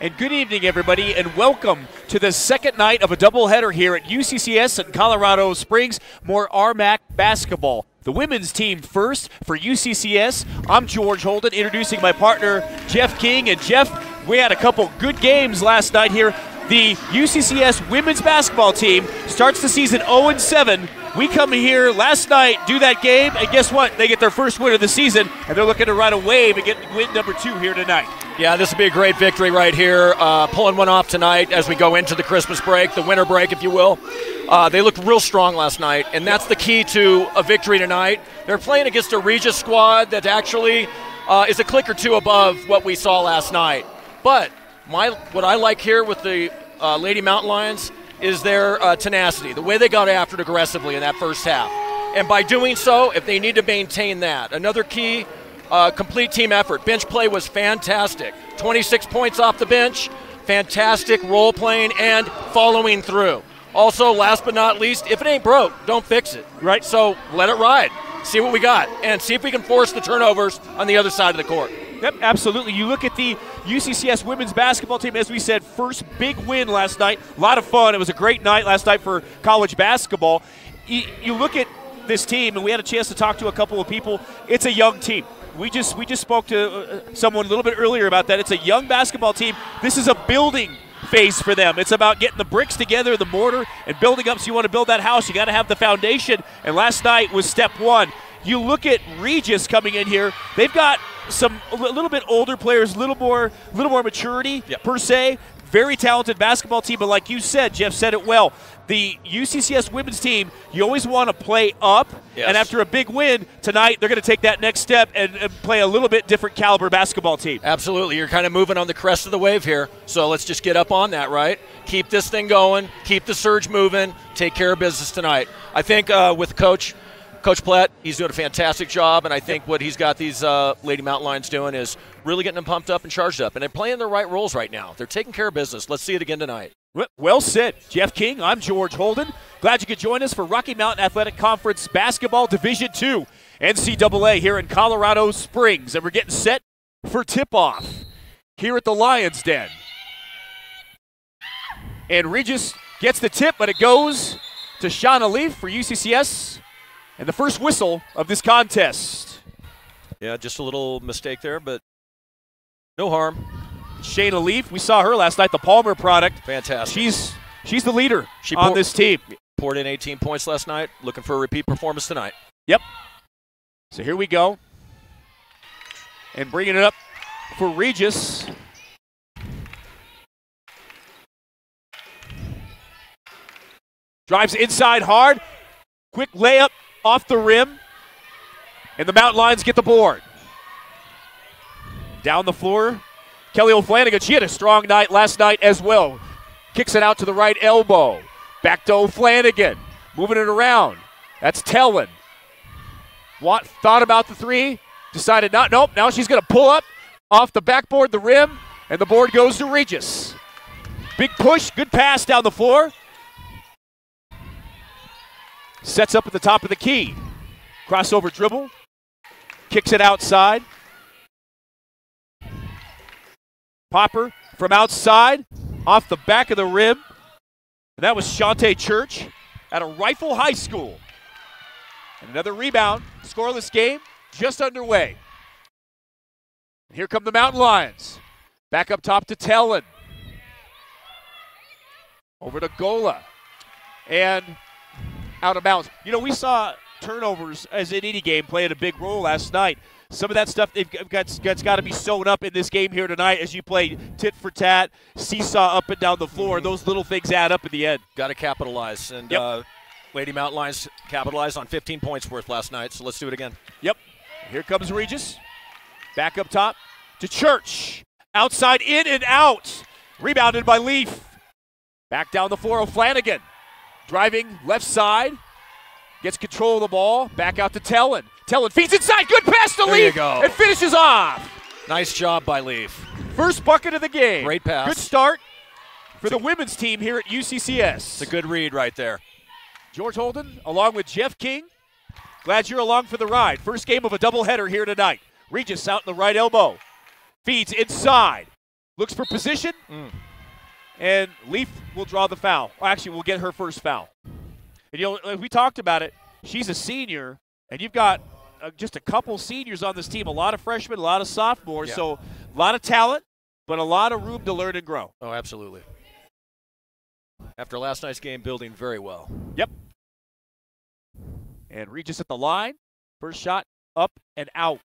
And good evening, everybody, and welcome to the second night of a doubleheader here at UCCS in Colorado Springs. More RMAC basketball. The women's team first for UCCS. I'm George Holden, introducing my partner, Jeff King. And Jeff, we had a couple good games last night here. The UCCS women's basketball team starts the season 0-7. We come here last night, do that game, and guess what? They get their first win of the season, and they're looking to ride a wave and get win number 2 here tonight. Yeah, this will be a great victory right here. Pulling one off tonight as we go into the Christmas break, the winter break, if you will. They looked real strong last night, and that's the key to a victory tonight. They're playing against a Regis squad that actually is a click or two above what we saw last night. But what I like here with the Lady Mountain Lions is their tenacity, the way they got after it aggressively in that first half. And by doing so, if they need to maintain that, another key, complete team effort. Bench play was fantastic. 26 points off the bench, fantastic role playing and following through. Also, last but not least, if it ain't broke, don't fix it. Right. So let it ride. See what we got, and see if we can force the turnovers on the other side of the court. Yep, absolutely. You look at the UCCS women's basketball team, as we said, first big win last night. A lot of fun. It was a great night last night for college basketball. You look at this team, and we had a chance to talk to a couple of people. It's a young team. We just spoke to someone a little bit earlier about that. It's a young basketball team. This is a building phase for them. It's about getting the bricks together, the mortar, and building up. So you want to build that house, you got to have the foundation. And last night was step one. You look at Regis coming in here. They've got a little bit older players, a little more maturity, yep, per se. Very talented basketball team, but like you said, Jeff said it well. The UCCS women's team, you always want to play up, yes, and after a big win tonight, they're going to take that next step and play a little bit different caliber basketball team. Absolutely. You're kind of moving on the crest of the wave here, so let's just get up on that, right? Keep this thing going, keep the surge moving, take care of business tonight. I think with Coach Platt, he's doing a fantastic job, and I think what he's got these Lady Mountain Lions doing is really getting them pumped up and charged up, and they're playing the right roles right now. They're taking care of business. Let's see it again tonight. Well said. Jeff King, I'm George Holden. Glad you could join us for Rocky Mountain Athletic Conference Basketball Division II NCAA here in Colorado Springs, and we're getting set for tip-off here at the Lions Den. And Regis gets the tip, but it goes to Shauna Leaf for UCCS. And the first whistle of this contest. Yeah, just a little mistake there, but no harm. Shayna Leaf, we saw her last night, the Palmer product. Fantastic. She's the leader on this team. Poured in 18 points last night. Looking for a repeat performance tonight. Yep. So here we go. And bringing it up for Regis. Drives inside hard. Quick layup off the rim, and the Mountain Lions get the board. Down the floor, Kelly O'Flanagan. She had a strong night last night as well. Kicks it out to the right elbow. Back to O'Flanagan. Moving it around. That's Tellin. Watt thought about the three. Decided not. Nope. Now she's going to pull up off the backboard, the rim, and the board goes to Regis. Big push. Good pass down the floor. Sets up at the top of the key. Crossover dribble. Kicks it outside. Popper from outside. Off the back of the rim. And that was Shantae Church at a Rifle High School. And another rebound. Scoreless game just underway. And here come the Mountain Lions. Back up top to Tellin. Over to Gola. And out of bounds. You know, we saw turnovers as in any game playing a big role last night. Some of that stuff they've got to be sewn up in this game here tonight as you play tit for tat, seesaw up and down the floor. Those little things add up in the end. Got to capitalize. And yep, Lady Mountain Lions capitalized on 15 points worth last night, so let's do it again. Yep. Here comes Regis. Back up top to Church. Outside, in and out. Rebounded by Leaf. Back down the floor, O'Flanagan. Driving left side, gets control of the ball, back out to Tellin. Tellin feeds inside, good pass to Leaf. There you go. And finishes off. Nice job by Leaf. First bucket of the game. Great pass. Good start for the women's team here at UCCS. It's a good read right there. George Holden, along with Jeff King. Glad you're along for the ride. First game of a doubleheader here tonight. Regis out in the right elbow. Feeds inside. looks for position, and Leaf will draw the foul. Well, actually, we'll get her first foul. And, you know, we talked about it. She's a senior, and you've got just a couple seniors on this team, a lot of freshmen, a lot of sophomores, Yeah. so a lot of talent, but a lot of room to learn and grow. Oh, absolutely. After last night's game, building very well. Yep. And Regis at the line. First shot up and out.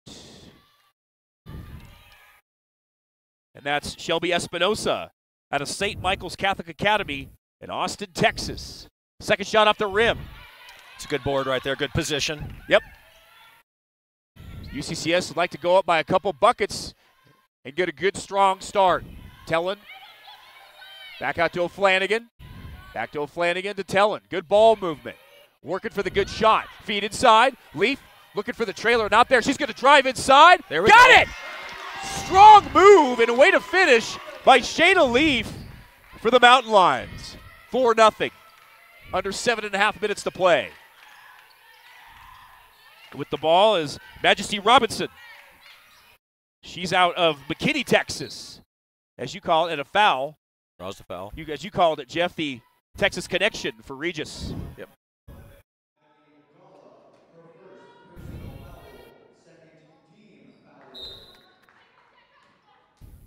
And that's Shelby Espinosa out of St. Michael's Catholic Academy in Austin, Texas. Second shot off the rim. It's a good board right there, good position. Yep. UCCS would like to go up by a couple buckets and get a good, strong start. Tellin. Back out to O'Flanagan. Back to O'Flanagan to Tellin. Good ball movement. Working for the good shot. Feed inside. Leaf looking for the trailer. Not there. She's going to drive inside. There we Got go. it! Strong move and a way to finish by Shayna Leaf for the Mountain Lions. 4-0. Under 7.5 minutes to play. With the ball is Majesty Robinson. She's out of McKinney, Texas. As you call it, and a foul. Draws the foul. As you called it, Jeff, the Texas connection for Regis. Yep.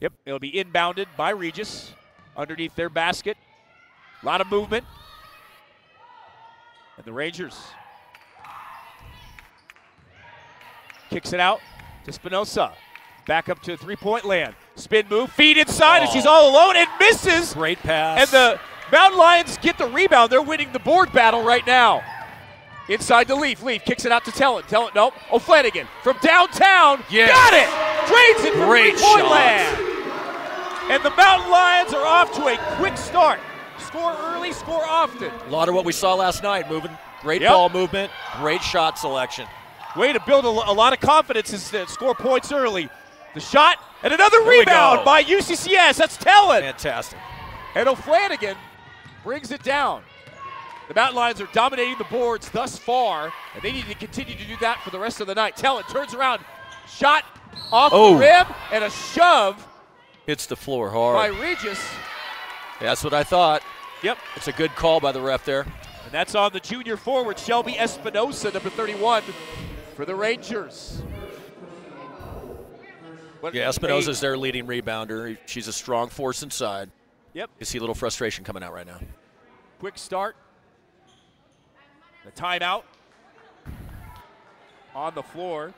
Yep, it'll be inbounded by Regis underneath their basket. A lot of movement. And the Rangers kicks it out to Espinosa. Back up to three-point land. Spin move, feed inside, and she's all alone and misses. Great pass. And the Mountain Lions get the rebound. They're winning the board battle right now. Inside to Leaf. Leaf kicks it out to Tellin. Tellin, nope. O'Flanagan from downtown. Yes. Got it! Drains it from Great three-point shot. land. And the Mountain Lions are off to a quick start. Score early, score often. A lot of what we saw last night. Moving, great Yep. ball movement, great shot selection. Way to build a lot of confidence is to score points early. The shot and another There we rebound go. by UCCS. That's Tellin. Fantastic. And O'Flanagan brings it down. The Mountain Lions are dominating the boards thus far, and they need to continue to do that for the rest of the night. Tellin turns around, shot off the rim, and a shove Hits the floor by hard. Regis. That's what I thought. Yep, It's a good call by the ref there. and that's on the junior forward, Shelby Espinosa, number 31, for the Rangers. Yeah, Espinosa's their leading rebounder. She's a strong force inside. Yep, You see a little frustration coming out right now. quick start. The timeout on the floor.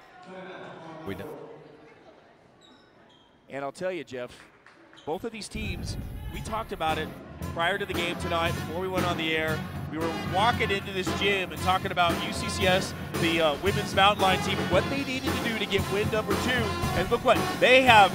We know. And I'll tell you, Jeff, both of these teams, we talked about it prior to the game tonight, before we went on the air. We were walking into this gym and talking about UCCS, the women's mountain lion team, and what they needed to do to get win number 2. And look what they have.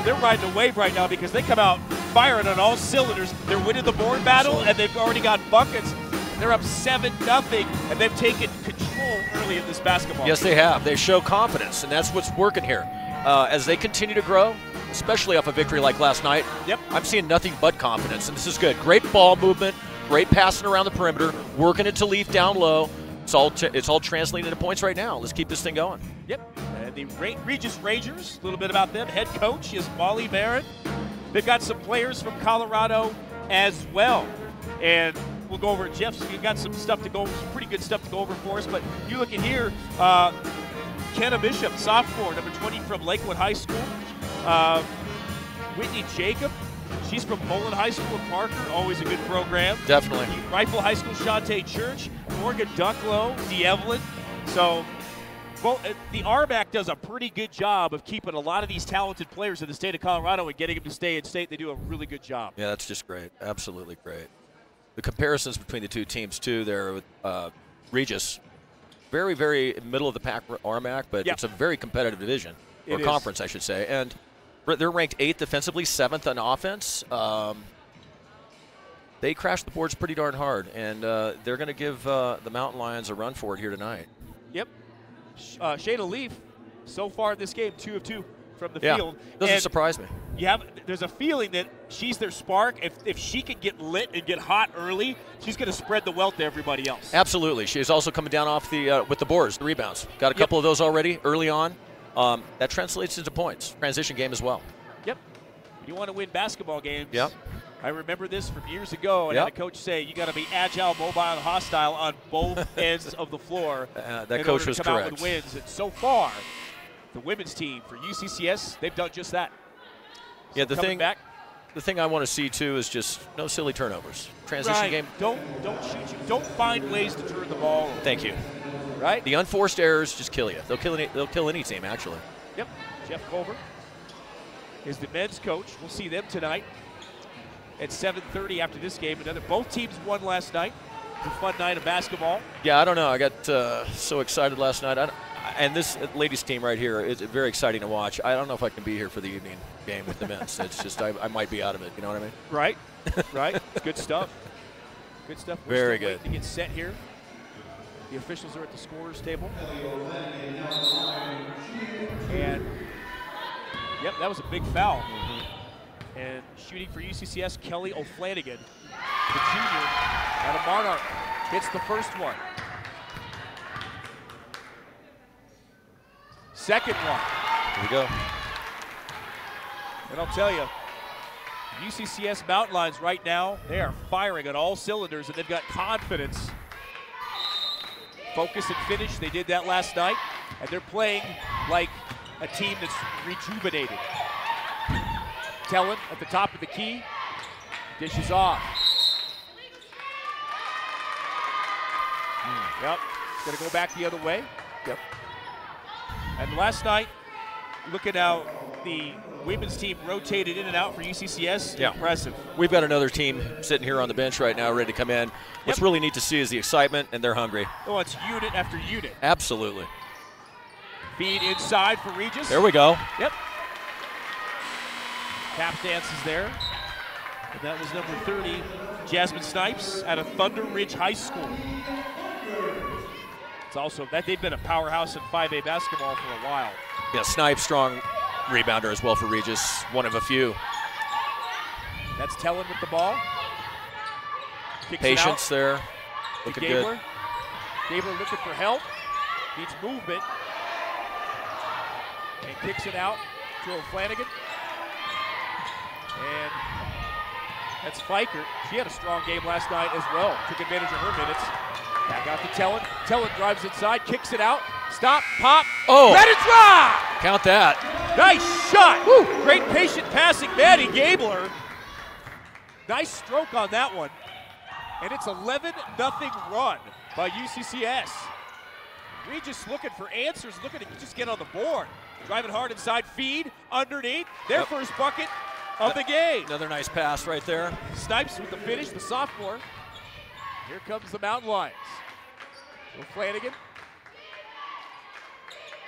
They're riding a wave right now because they come out firing on all cylinders. They're winning the board battle, and they've already got buckets. They're up 7-0, and they've taken control early in this basketball. Yes, they have. They show confidence, and that's what's working here. As they continue to grow, especially off a victory like last night, Yep. I'm seeing nothing but confidence, and this is good. Great ball movement, great passing around the perimeter, working it to Leaf down low. It's all translating into points right now. Let's keep this thing going. Yep. And the Regis Rangers, a little bit about them. Head coach is Molly Barrett. They've got some players from Colorado as well. And we'll go over it. Jeff, so you've got some stuff to go over, some pretty good stuff to go over for us. But you look at here, Kenna Bishop, sophomore, number 20 from Lakewood High School. Whitney Jacob, she's from Mullen High School in Parker, always a good program. Definitely. Rifle High School, Shantae Church, Morgan Ducklow, DeEvelyn. So, well, the RMAC does a pretty good job of keeping a lot of these talented players in the state of Colorado and getting them to stay in state. They do a really good job. Yeah, that's just great. Absolutely great. The comparisons between the two teams, too, there with Regis, very, very middle of the pack RMAC, but Yep. it's a very competitive division, or It is. conference, I should say. And they're ranked 8th defensively, 7th on offense. They crashed the boards pretty darn hard, and they're going to give the Mountain Lions a run for it here tonight. Yep. Shayna Leaf, so far in this game, 2 of 2 from the Yeah, field. doesn't And surprise me. there's a feeling that she's their spark. If she can get lit and get hot early, she's going to spread the wealth to everybody else. Absolutely. She's also coming down off the with the boards, the rebounds. Got a couple of those already early on. That translates into points. Transition game as well. Yep. You want to win basketball games. Yep. I remember this from years ago, and Yep. I had a coach say you got to be agile, mobile, and hostile on both ends of the floor. That coach was to come correct. Out with wins. And so far, the women's team for UCCS, they've done just that. So Yeah, the thing I want to see too is just no silly turnovers. Transition game. Don't shoot you. Don't find ways to turn the ball over. Thank you. Right? The unforced errors just kill you. They'll kill any team actually. Yep. Jeff Culver is the men's coach. We'll see them tonight at 7:30 after this game. Both teams won last night. It was a fun night of basketball. Yeah, I don't know. I got so excited last night. And this ladies team right here is very exciting to watch. I don't know if I can be here for the evening game with the men's. It's just I might be out of it. You know what I mean? Right. Right. Good stuff. Good stuff. We're Very still good. waiting to get set here. The officials are at the scorer's table. And, yep, that was a big foul. Mm-hmm. And shooting for UCCS, Kelly O'Flanagan, the junior out of Monarch, hits the first one. Second one. Here we go. And I'll tell you, UCCS Mountain Lions right now, they are firing on all cylinders, and they've got confidence. Focus and finish. They did that last night, and they're playing like a team that's rejuvenated. Tellen at the top of the key, dishes off. Yep, it's going to go back the other way. Yep. And last night, look at how the women's team rotated in and out for UCCS. Yeah. Impressive. We've got another team sitting here on the bench right now ready to come in. What's really neat to see is the excitement, and they're hungry. Oh, it's unit after unit. Absolutely. Feed inside for Regis. There we go. Yep. Tap dance is there. And that was number 30, Jasmine Snipes out of Thunder Ridge High School. It's also that they've been a powerhouse in 5A basketball for a while. Yeah, Snipes, strong rebounder as well for Regis, one of a few. That's Tellen with the ball. Kicks Patience there, looking good. Gabler looking for help, needs movement, and kicks it out to O'Flanagan. And that's Fikert. She had a strong game last night as well. Took advantage of her minutes. Back out to Tellen. Tellen drives inside, kicks it out. Stop, pop. Oh! Let it drop! Count that. Nice shot. Woo. Great patient passing, Maddie Gabler. Nice stroke on that one. And it's 11-0 run by UCCS. Regis looking for answers, looking to just get on the board. Driving hard inside, feed, underneath. Their first bucket of the game. Another nice pass right there. Snipes with the finish, the sophomore. Here comes the Mountain Lions. O'Flanagan.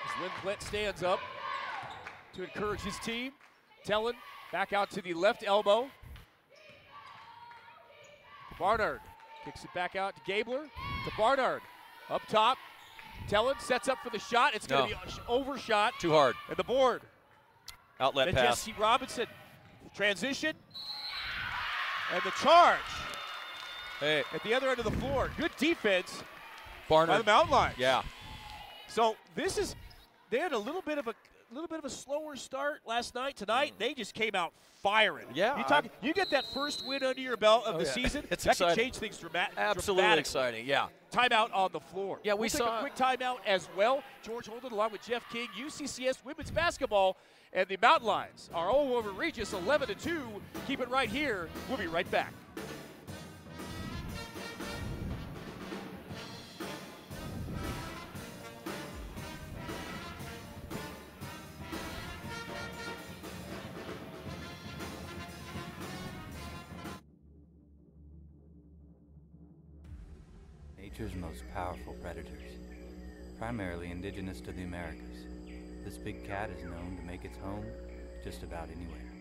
As Lynn Flint stands up to encourage his team. Tellen back out to the left elbow. Barnard kicks it back out to Gabler, to Barnard. Up top, Tellen sets up for the shot. It's going to be an overshot. Too hard. At the board. Outlet then pass. Jesse Robinson, transition, and the charge. Hey. At the other end of the floor. Good defense Barnard. by the Mountain Lions. Yeah. So this is, they had a little bit of a slower start last night. Tonight, they just came out firing. Yeah. You get that first win under your belt of the season, It's that exciting. can change things dramatically. Absolutely exciting, yeah. Timeout on the floor. Yeah, we'll take a quick timeout as well. George Holden along with Jeff King, UCCS women's basketball, and the Mountain Lions are all over Regis 11-2. Keep it right here. We'll be right back. Nature's most powerful predators, primarily indigenous to the Americas. This big cat is known to make its home just about anywhere.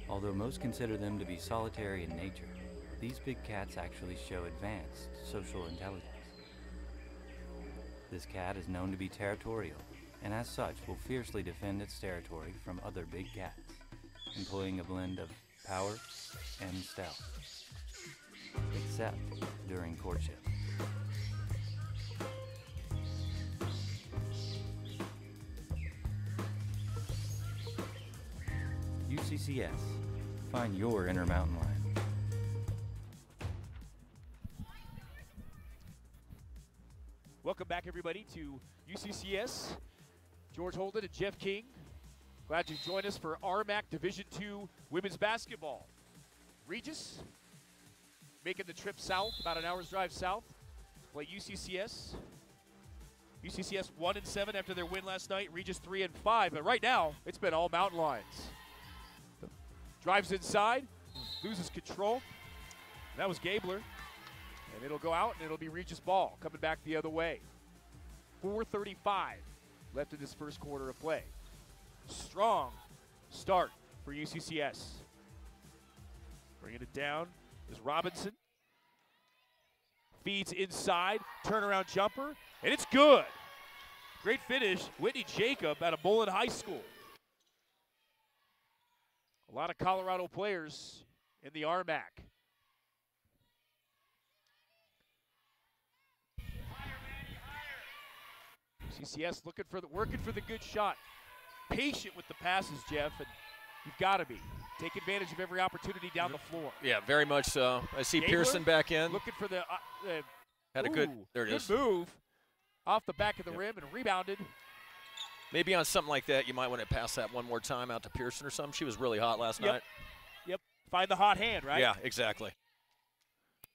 Although most consider them to be solitary in nature, these big cats actually show advanced social intelligence. This cat is known to be territorial, and as such will fiercely defend its territory from other big cats, employing a blend of power and stealth. Except during courtship. UCCS. Find your inner mountain lion. Welcome back, everybody, to UCCS. George Holden and Jeff King. Glad you joined us for RMAC Division II women's basketball. Regis making the trip south, about an hour's drive south, to play UCCS. UCCS 1-7 after their win last night. Regis 3-5, but right now it's been all Mountain Lions. Drives inside, loses control. That was Gabler. And it'll go out, and it'll be Regis ball coming back the other way. 4:35 left in this first quarter of play. Strong start for UCCS. Bringing it down is Robinson. Feeds inside, turnaround jumper, and it's good. Great finish, Whitney Jacob out of Mullen High School. A lot of Colorado players in the RMAC. UCCS working for the good shot. Patient with the passes, Jeff, and you've got to be. Take advantage of every opportunity down the floor. Yeah, very much so. I see Gabler Pearson back in. Looking for the Had a good, there it good is. move off the back of the rim and rebounded. Maybe on something like that, you might want to pass that one more time out to Pearson or something. She was really hot last night. Yep, find the hot hand, right? Yeah, exactly.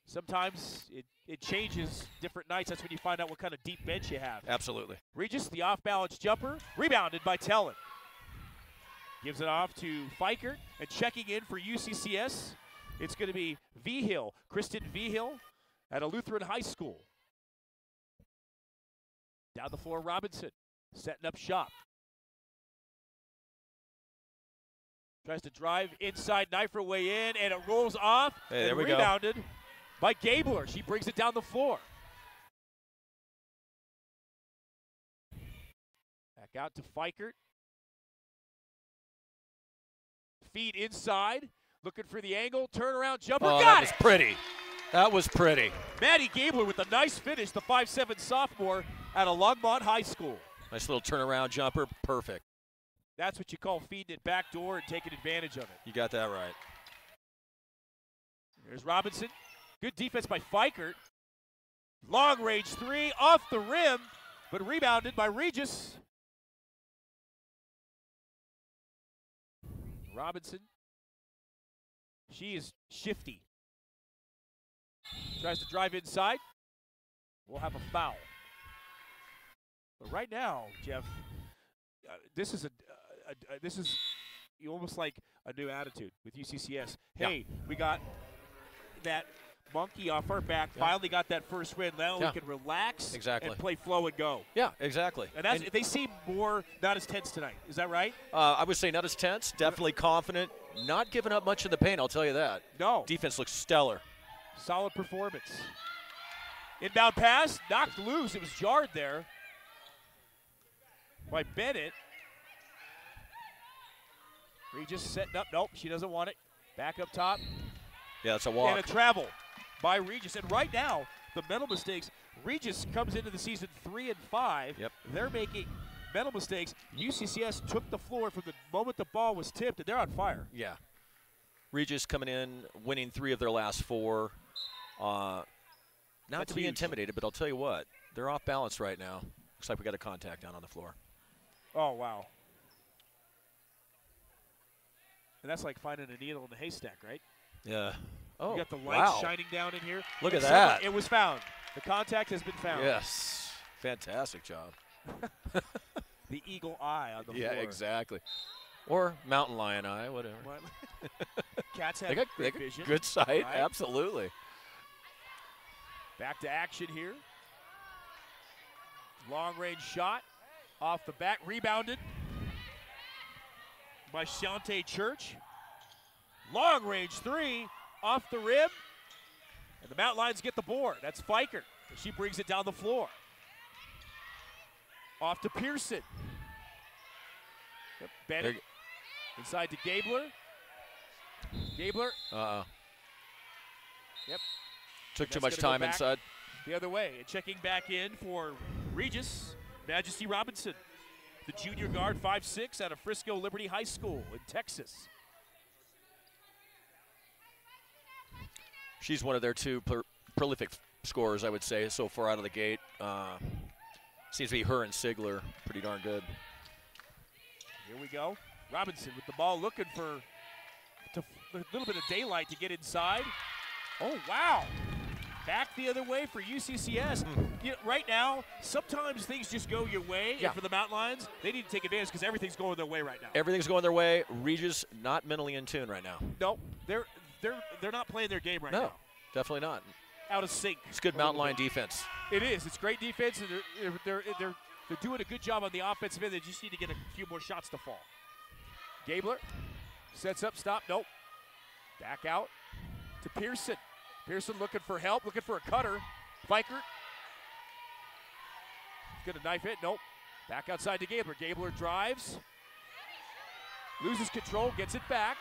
Sometimes it changes different nights. That's when you find out what kind of deep bench you have. Absolutely. Regis, the off-balance jumper, rebounded by Tellen. Gives it off to Fikert, and checking in for UCCS, it's going to be Vigil, Kristen Vigil, at a Lutheran High School. Down the floor, Robinson, setting up shop. Tries to drive inside, knife her way in, and it rolls off. Hey, there we rebounded by Gabler. She brings it down the floor. Back out to Fikert. Feed inside, looking for the angle, turnaround jumper, got that it! was pretty. That was pretty. Maddie Gabler with a nice finish, the 5'7" sophomore at a Longmont High School. Nice little turnaround jumper, perfect. That's what you call feeding it back door and taking advantage of it. You got that right. There's Robinson. Good defense by Fikert. Long range three, off the rim, but rebounded by Regis. Robinson. She is shifty. Tries to drive inside. We'll have a foul. But right now, Jeff, this is almost like a new attitude with UCCS. Hey, we got that monkey off our back. Finally got that first win. Now we can relax and play flow and go. Yeah, exactly. And they seem more not as tense tonight. Is that right? I would say not as tense. Definitely confident. Not giving up much in the paint, I'll tell you that. No. Defense looks stellar. Solid performance. Inbound pass, knocked loose. It was jarred there by Bennett. Regis setting up. Nope, she doesn't want it. Back up top. Yeah, it's a walk. And a travel by Regis. And right now, the mental mistakes. Regis comes into the season 3-5. Yep. They're making mental mistakes. UCCS took the floor from the moment the ball was tipped, and they're on fire. Yeah. Regis coming in, winning 3 of their last 4. Not That's to be huge. intimidated, but I'll tell you what, they're off balance right now. Looks like we got a contact down on the floor. Oh, wow. And that's like finding a needle in a haystack, right? Yeah. Oh, you got the lights shining down in here. Look at that. It was found. The contact has been found. Yes. Fantastic job. The eagle eye on the floor. Yeah, exactly. Or mountain lion eye, whatever. What? Cats have They got vision. good sight, right? absolutely. Back to action here. Long range shot off the back, rebounded by Shante Church. Long range three off the rim, and the Mountain Lions get the board. That's Fikert. She brings it down the floor. Off to Pearson. Yep, Bennett inside to Gabler. Gabler. Yep. Took too much time inside. The other way, and checking back in for Regis, Majesty Robinson, the junior guard, 5'6", out of Frisco Liberty High School in Texas. She's one of their two prolific scorers, I would say, so far out of the gate. Seems to be her and Sigler pretty darn good. Here we go. Robinson with the ball, looking for a little bit of daylight to get inside. Oh, wow. Back the other way for UCCS. You know, right now, sometimes things just go your way. Yeah. And for the Mountain Lions, they need to take advantage because everything's going their way right now. Everything's going their way. Regis not mentally in tune right now. No, they're not playing their game right No, now. definitely not. Out of sync. It's good Mountain Lion defense. It is. It's great defense, and they're doing a good job on the offensive end. They just need to get a few more shots to fall. Gabler sets up, stop, nope. Back out to Pearson. Pearson looking for help, looking for a cutter. Fikert. He's gonna knife it, nope. Back outside to Gabler. Gabler drives. Loses control, gets it back.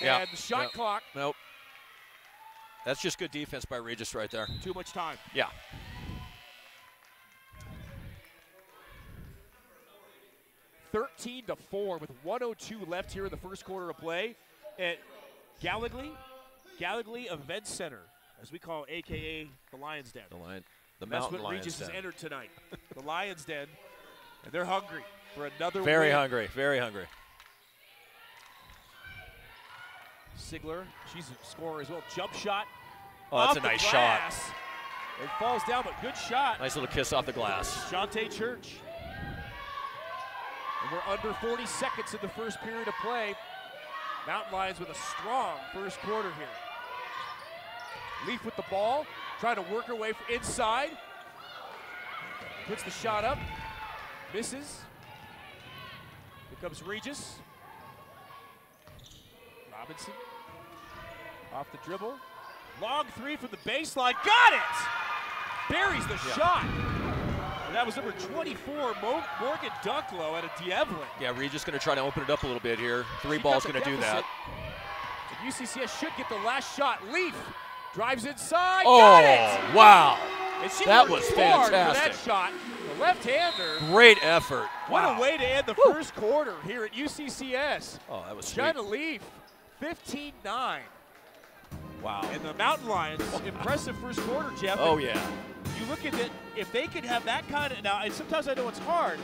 Yeah. And the shot clock. Nope. That's just good defense by Regis right there. Too much time. Yeah. (13-4) with 1:02 left here in the first quarter of play at Gallagly Event Center, as we call it, AKA the Lions Den. The That's Mountain what Lions Regis has Den. entered tonight. The Lions Den, and they're hungry for another Very win. hungry, very hungry. Sigler, she's a scorer as well. Jump shot. Oh, that's off a the nice shot. glass. It falls down, but good shot. Nice little kiss off the glass. Shantae Church. And we're under 40 seconds in the first period of play. Mountain Lions with a strong first quarter here. Leaf with the ball, trying to work her way inside. Puts the shot up, misses. Here comes Regis. Robinson off the dribble. Long three from the baseline, got it! Buries the shot. And that was number 24, Morgan Ducklow out of Dievlin. Yeah, Regis going to try to open it up a little bit here. Three She ball's cut going the to do that. And UCCS should get the last shot. Leaf drives inside, Oh, got it! wow. And she That worked was hard for fantastic. that shot. The left-hander. Great effort. What Wow. a way to end the first quarter here at UCCS. Oh, that was sweet. China Leaf, 15-9. Wow. And the Mountain Lions, impressive first quarter, Jeff. Oh, yeah. You look at it, if they could have that kind of, now, and sometimes I know it's hard,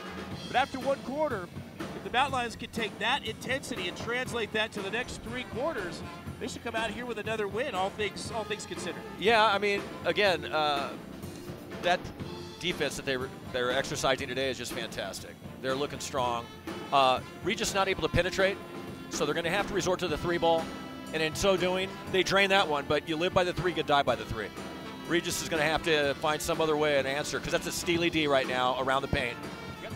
but after one quarter, if the Mountain Lions can take that intensity and translate that to the next three quarters, they should come out here with another win, all things considered. Yeah, I mean, again, that defense that they're exercising today is just fantastic. They're looking strong. Regis not able to penetrate, so they're going to have to resort to the three ball. And in so doing, they drain that one, but you live by the three, you die by the three. Regis is going to have to find some other way to answer because that's a Steely D right now around the paint. Yep.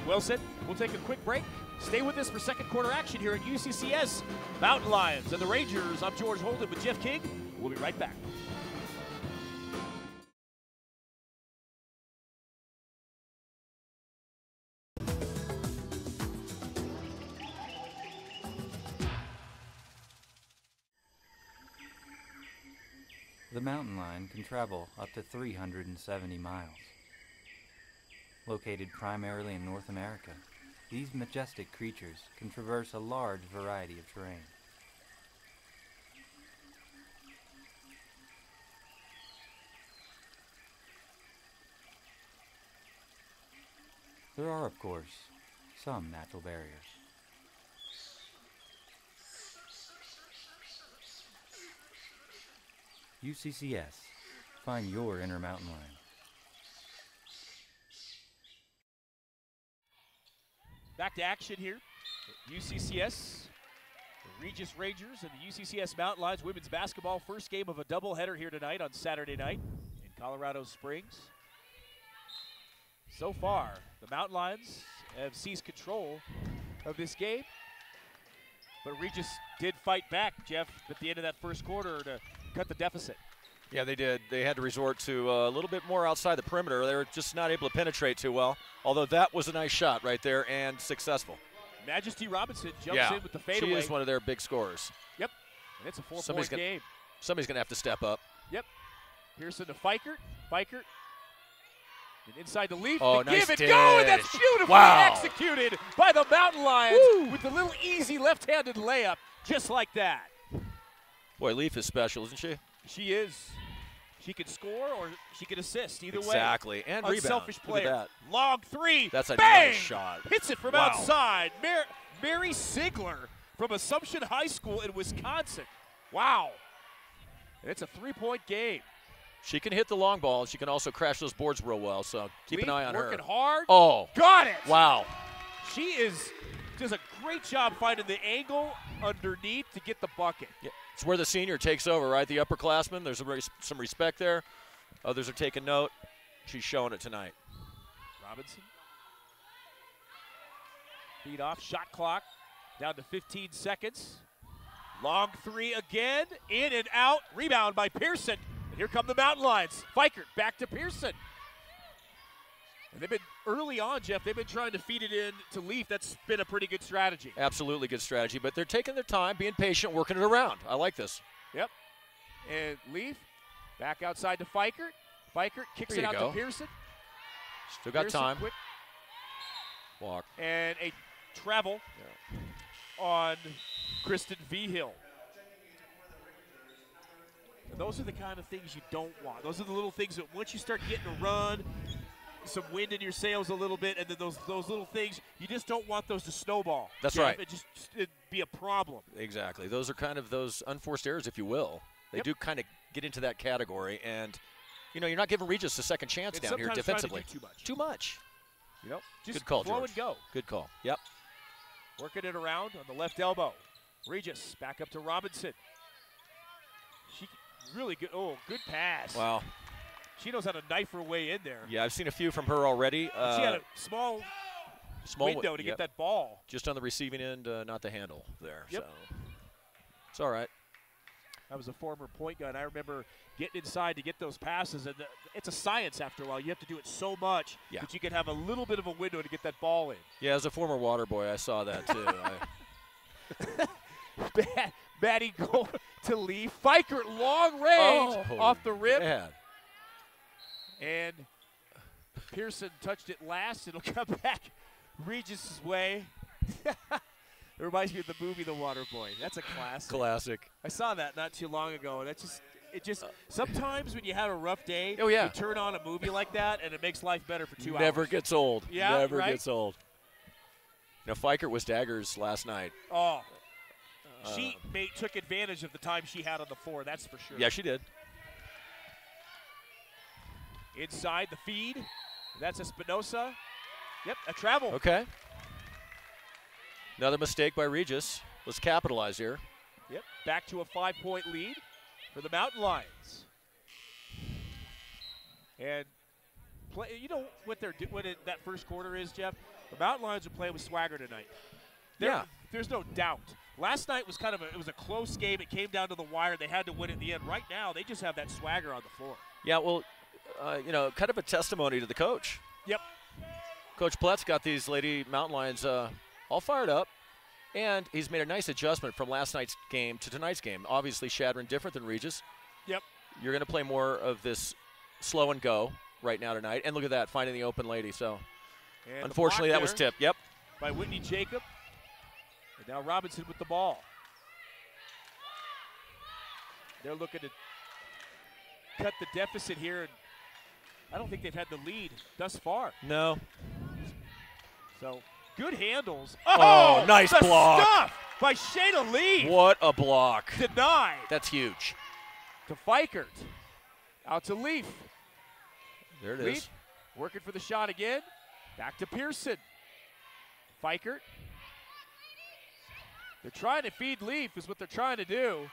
Well said. We'll take a quick break. Stay with us for second quarter action here at UCCS. Mountain Lions and the Rangers. I'm George Holden with Jeff King. We'll be right back. The mountain lion can travel up to 370 miles. Located primarily in North America, these majestic creatures can traverse a large variety of terrain. There are, of course, some natural barriers. UCCS. Find your inner mountain lion. Back to action here at UCCS. The Regis Rangers and the UCCS Mountain Lions women's basketball. First game of a doubleheader here tonight on Saturday night in Colorado Springs. So far, the Mountain Lions have seized control of this game. But Regis did fight back, Jeff, at the end of that first quarter to cut the deficit. Yeah, they did. They had to resort to a little bit more outside the perimeter. They were just not able to penetrate too well, although that was a nice shot right there and successful. Majesty Robinson jumps in with the fadeaway. She is one of their big scorers. Yep, and it's a four-point game. Somebody's going to have to step up. Yep. Pearson to Fikert. Fikert. And inside the Leaf. Oh, the nice give and go, and that's beautifully executed by the Mountain Lions with the little easy left-handed layup, just like that. Boy, Leaf is special, isn't she? She is. She can score or she can assist. Either way. Exactly. And rebound. Unselfish Look at player. that. Long three. That's a Bang! nice shot. Hits it from Wow. outside. Mary Sigler from Assumption High School in Wisconsin. Wow. And it's a 3-point game. She can hit the long ball. She can also crash those boards real well, so keep an eye on her. Working hard. Oh. Got it. Wow. She does a great job finding the angle underneath to get the bucket. Yeah. It's where the senior takes over, right? The upperclassman. There's some respect there. Others are taking note. She's showing it tonight. Robinson. Beat off. Shot clock down to 15 seconds. Long three again. In and out. Rebound by Pearson. And here come the Mountain Lions. Fikert back to Pearson. And they've been early on, Jeff. They've been trying to feed it in to Leaf. That's been a pretty good strategy. Absolutely good strategy, but they're taking their time, being patient, working it around. I like this. Yep. And Leaf back outside to Fikert. Fikert kicks There it you out go. to Pearson. Still got Pearson time. Quick. Walk. And a travel on Kristen Vigil. And those are the kind of things you don't want. Those are the little things that once you start getting a run, some wind in your sails a little bit, and then those little things, you just don't want those to snowball. That's Jeff. right. It'd be a problem. Exactly. Those are kind of those unforced errors, if you will. They do kind of get into that category, and you're not giving Regis a second chance And down here sometimes trying to defensively. do too much. Too much. Just Good call, flow George. and go. Good call. Yep. Working it around on the left elbow. Regis back up to Robinson. She really good. Oh, good pass. Wow. She knows how to knife her way in there. Yeah, I've seen a few from her already. She had a small window to get that ball. Just on the receiving end, not the handle there. Yep. So it's all right. I was a former point guard. I remember getting inside to get those passes, and it's a science after a while. You have to do it so much that you can have a little bit of a window to get that ball in. Yeah, as a former water boy, I saw that too. Maddie go to Lee. Fikert long range off the rim. Man. And Pearson touched it last. It'll come back Regis' way. It reminds me of the movie The Water Boy. That's a classic. Classic. I saw that not too long ago, and it just sometimes when you have a rough day, Oh, yeah. you turn on a movie like that, and it makes life better for 2 hours. Never gets old. Yeah, Never right? gets old. Fikert was daggers last night. Oh, she took advantage of the time she had on the floor. That's for sure. Yeah, she did. Inside the feed, that's Espinosa. Yep, a travel. Okay. Another mistake by Regis. Let's capitalize here. Yep, back to a 5-point lead for the Mountain Lions. And you know what that first quarter is, Jeff? The Mountain Lions are playing with swagger tonight. There's no doubt. Last night was it was a close game. It came down to the wire. They had to win at the end. Right now, they just have that swagger on the floor. Yeah, well, kind of a testimony to the coach. Yep. Coach Plett's got these Lady Mountain Lions all fired up, and he's made a nice adjustment from last night's game to tonight's game. Obviously, Shadron different than Regis. Yep. You're going to play more of this slow and go right now tonight. And look at that, finding the open lady. So, and unfortunately, that was tipped. Yep. By Whitney Jacob. And now Robinson with the ball. They're looking to cut the deficit here, and I don't think they've had the lead thus far. No. So, good handles. Oh, nice the block. Stuff by Shayna Lee. What a block. Denied. That's huge. To Fikert. Out to Leaf. There it is. Leaf working for the shot again. Back to Pearson. Fikert. They're trying to feed Leaf is what they're trying to do.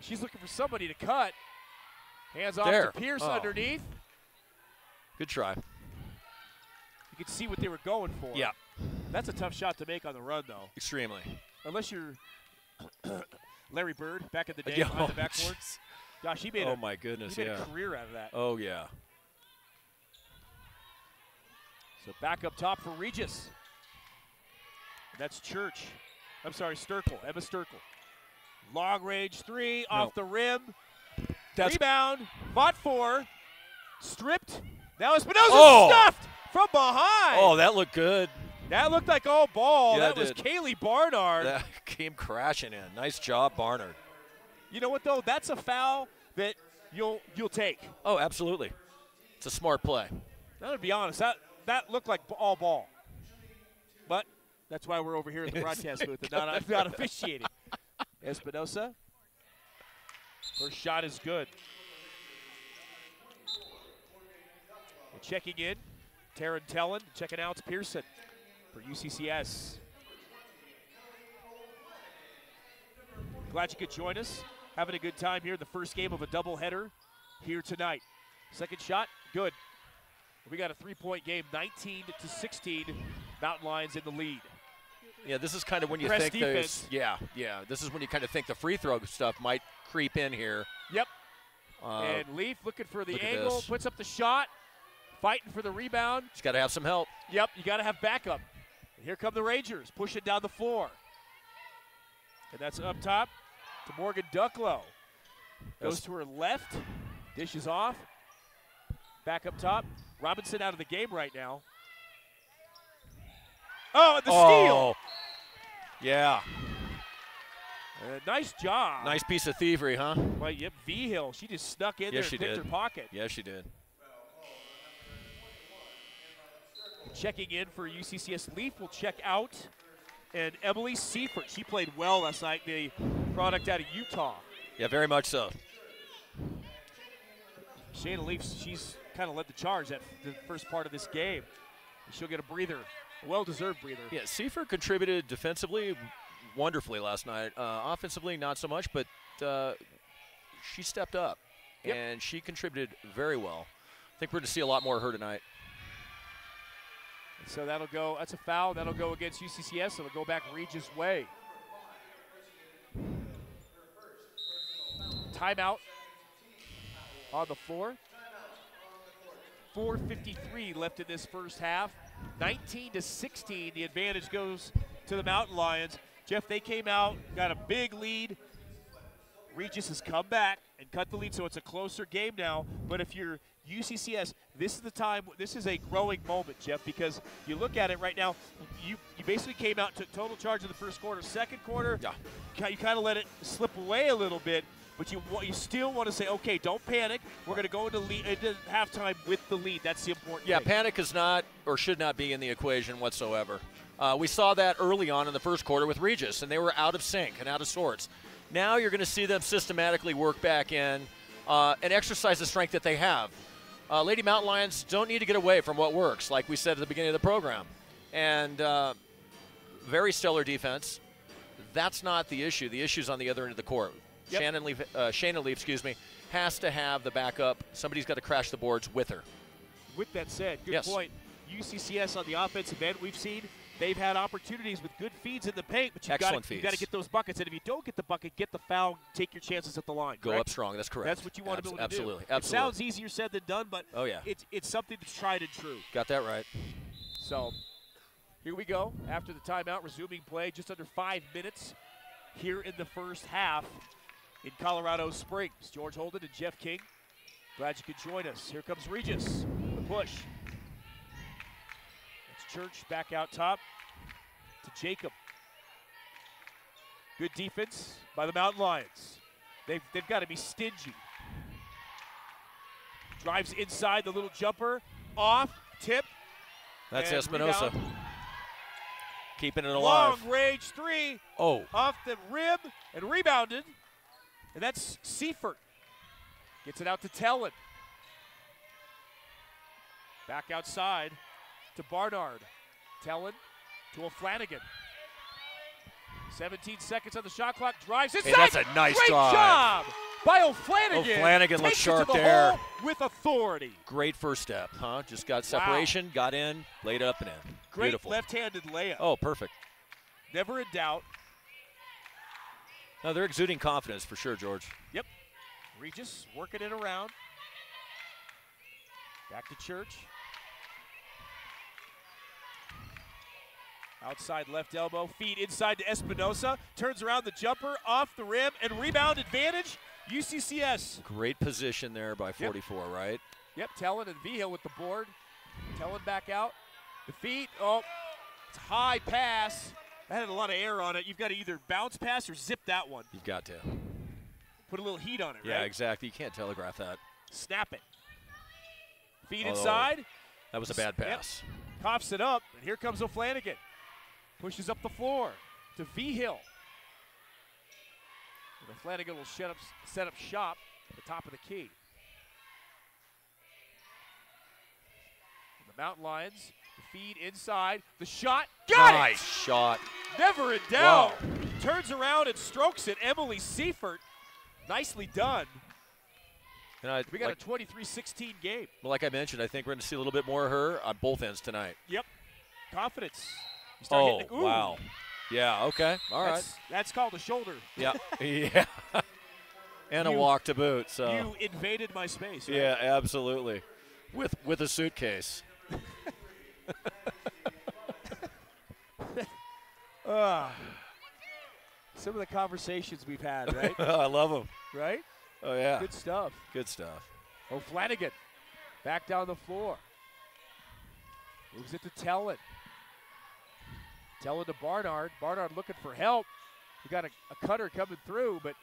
She's looking for somebody to cut. Hands off to Pierce underneath. Good try. You could see what they were going for. Yeah. That's a tough shot to make on the run, though. Extremely. Unless you're Larry Bird back in the day behind the backboard. Gosh, he made my goodness, a career out of that. Oh, yeah. So back up top for Regis. And that's Church. I'm sorry, Sturkle. Emma Sturkle. Long range three off the rim. Rebound. Fought for. Stripped. Now Espinosa stuffed from behind. Oh, that looked good. That looked like all ball. Yeah, that was Kaylee Barnard. That came crashing in. Nice job, Barnard. You know what, though? That's a foul that you'll take. Oh, absolutely. It's a smart play. Now, to be honest, that looked like all ball. But that's why we're over here in the broadcast booth and not officiating. Espinosa. First shot is good. And checking in, Taryn Tellen. Checking out, Pearson for UCCS. Glad you could join us. Having a good time here in the first game of a doubleheader here tonight. Second shot, good. We got a 3-point game, 19-16. Mountain Lions in the lead. Yeah, this is kind of when you Press think defense. This is when you kind of think the free throw stuff might creep in here. Yep. And Leaf looking for the look at angle, this. puts up the shot, fighting for the rebound. He's got to have some help. Yep, you got to have backup. And here come the Rangers, pushing down the floor. And that's up top to Morgan Ducklow. Goes to her left, dishes off. Back up top. Robinson out of the game right now. Oh, and the steal. Yeah. Nice job. Nice piece of thievery, huh? Well, yep, V-Hill. She just snuck in there and picked her pocket. Yes, she did. Checking in for UCCS. Leaf will check out. And Emily Seifert, she played well last night, the product out of Utah. Yeah, very much so. Shayna Leaf, she's kind of led the charge that the first part of this game. She'll get a breather, a well-deserved breather. Yeah, Seifert contributed defensively wonderfully last night. Offensively, not so much, but she stepped up, and she contributed very well. I think we're going to see a lot more of her tonight. So that'll go, that's a foul. That'll go against UCCS. It'll go back Regis' way. Timeout on the floor. 4:53 left in this first half. 19-16, the advantage goes to the Mountain Lions. Jeff, they came out, got a big lead. Regis has come back and cut the lead, so it's a closer game now. But if you're UCCS, this is the time, this is a growing moment, Jeff, because you look at it right now, you basically came out, took total charge in the first quarter. Second quarter, you kind of let it slip away a little bit, but you still want to say, okay, don't panic. We're going to go into halftime with the lead. That's the important thing. Panic is not or should not be in the equation whatsoever. We saw that early on in the first quarter with Regis, and they were out of sync and out of sorts. Now you're going to see them systematically work back in and exercise the strength that they have. Lady Mountain Lions don't need to get away from what works, like we said at the beginning of the program. And very stellar defense. That's not the issue. The issue's on the other end of the court. Yep. Shayna Leaf, has to have the backup. Somebody's got to crash the boards with her. With that said, good point. UCCS on the offensive end, we've seen they've had opportunities with good feeds in the paint, but you've got to get those buckets. And if you don't get the bucket, get the foul, take your chances at the line. Go up strong. That's correct. That's what you want to be able to do. Absolutely. It sounds easier said than done, but it's something that's tried and true. Got that right. So here we go. After the timeout, resuming play, just under 5 minutes here in the first half in Colorado Springs. George Holden and Jeff King, glad you could join us. Here comes Regis, the push. It's Church back out top to Jacob. Good defense by the Mountain Lions. They've got to be stingy. Drives inside, the little jumper, off, tip. That's Espinosa. Rebound. Keeping it alive. Long range three. Off the rim and rebounded. And that's Seifert. Gets it out to Tellen. Back outside to Barnard. Tellen to O'Flanagan. 17 seconds on the shot clock. Drives inside. Hey, that's a nice Great drive. job by O'Flanagan. O'Flanagan looked sharp there. Hole with authority. Great first step, huh? Just got separation, got in, laid up and in. Great Beautiful. left-handed layup. Oh, perfect. Never in doubt. No, they're exuding confidence for sure, George. Yep. Regis working it around. Back to Church. Outside left elbow, feed inside to Espinosa. Turns around the jumper, off the rim, and rebound advantage, UCCS. Great position there by 44, right? Yep, Tellen and V-Hill with the board. Tellen back out. The feed, it's high pass. That had a lot of air on it. You've got to either bounce pass or zip that one. You've got to. Put a little heat on it, Yeah, right? exactly. You can't telegraph that. Snap it. Feed inside. That was a bad pass. Yep. Coughs it up, and here comes O'Flanagan. Pushes up the floor to V-Hill. And O'Flanagan will set up shop at the top of the key. And the Mountain Lions, the feed inside. The shot, got it! Nice shot. Never in doubt. Wow. Turns around and strokes it. Emily Seifert, nicely done. And We got a 23-16 game. Like I mentioned, I think we're going to see a little bit more of her on both ends tonight. Yep. Confidence. You start hitting the, ooh. Wow. Yeah, okay. All right. That's called a shoulder. Yeah. Yeah. And a walk to boot. So you invaded my space. Right? Yeah, absolutely. With a suitcase. Some of the conversations we've had, right? I love them. Right? Oh, yeah. Good stuff. Good stuff. O'Flanagan back down the floor. Moves it to Tellin. Tellin to Barnard. Barnard looking for help. We got a cutter coming through, but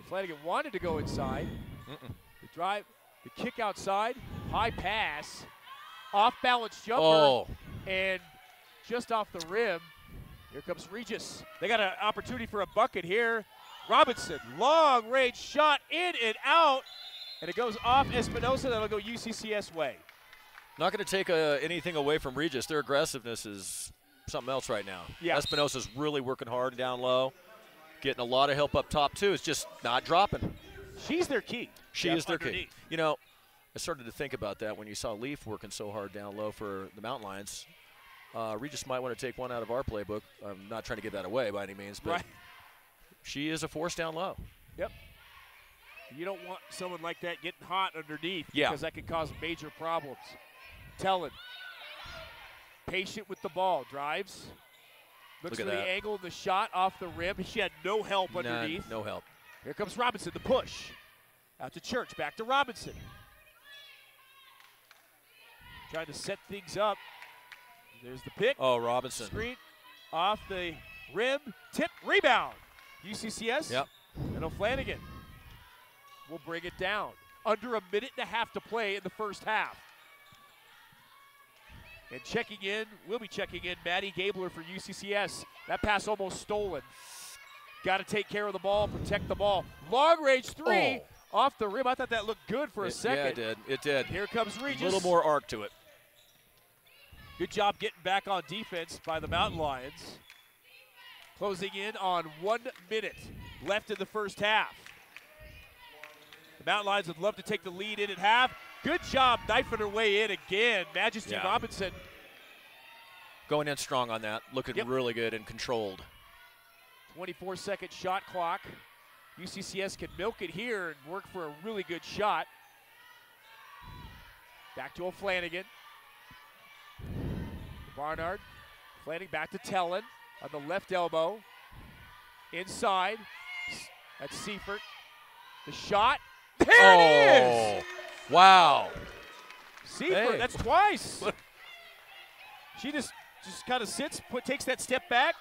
O'Flanagan wanted to go inside. The drive, the kick outside, high pass, off balance jumper, and just off the rim. Here comes Regis. They got an opportunity for a bucket here. Robinson, long range shot, in and out, and it goes off Espinosa. That'll go UCCS way. Not going to take anything away from Regis. Their aggressiveness is something else right now. Yeah. Espinosa's really working hard down low, getting a lot of help up top too. It's just not dropping. She's their key. She is their key. You know, I started to think about that when you saw Leaf working so hard down low for the Mountain Lions. Regis might want to take one out of our playbook. I'm not trying to give that away by any means, but she is a force down low. Yep. You don't want someone like that getting hot underneath Yeah. because that could cause major problems. Tellin, patient with the ball, drives. Looks for the angle of the shot off the rim. She had no help underneath. No help. Here comes Robinson, the push. Out to Church, back to Robinson. Trying to set things up. There's the pick. Oh, Robinson. Screen off the rim. Tip, rebound. UCCS. Yep. And O'Flanagan will bring it down. Under a minute and a half to play in the first half. And checking in, we'll be checking in, Maddie Gabler for UCCS. That pass almost stolen. Got to take care of the ball, protect the ball. Long range three off the rim. I thought that looked good for a second. Yeah, it did. It did. Here comes Regis. A little more arc to it. Good job getting back on defense by the Mountain Lions. Closing in on 1 minute left in the first half. The Mountain Lions would love to take the lead in at half. Good job knifing her way in again. Majesty Robinson. Going in strong on that. Looking really good and controlled. 24-second shot clock. UCCS can milk it here and work for a really good shot. Back to O'Flanagan. Barnard. Flanagan back to Tellin on the left elbow. Inside. That's Seifert. The shot. There it is! Wow. Seifert, that's twice. She just kind of sits, takes that step back,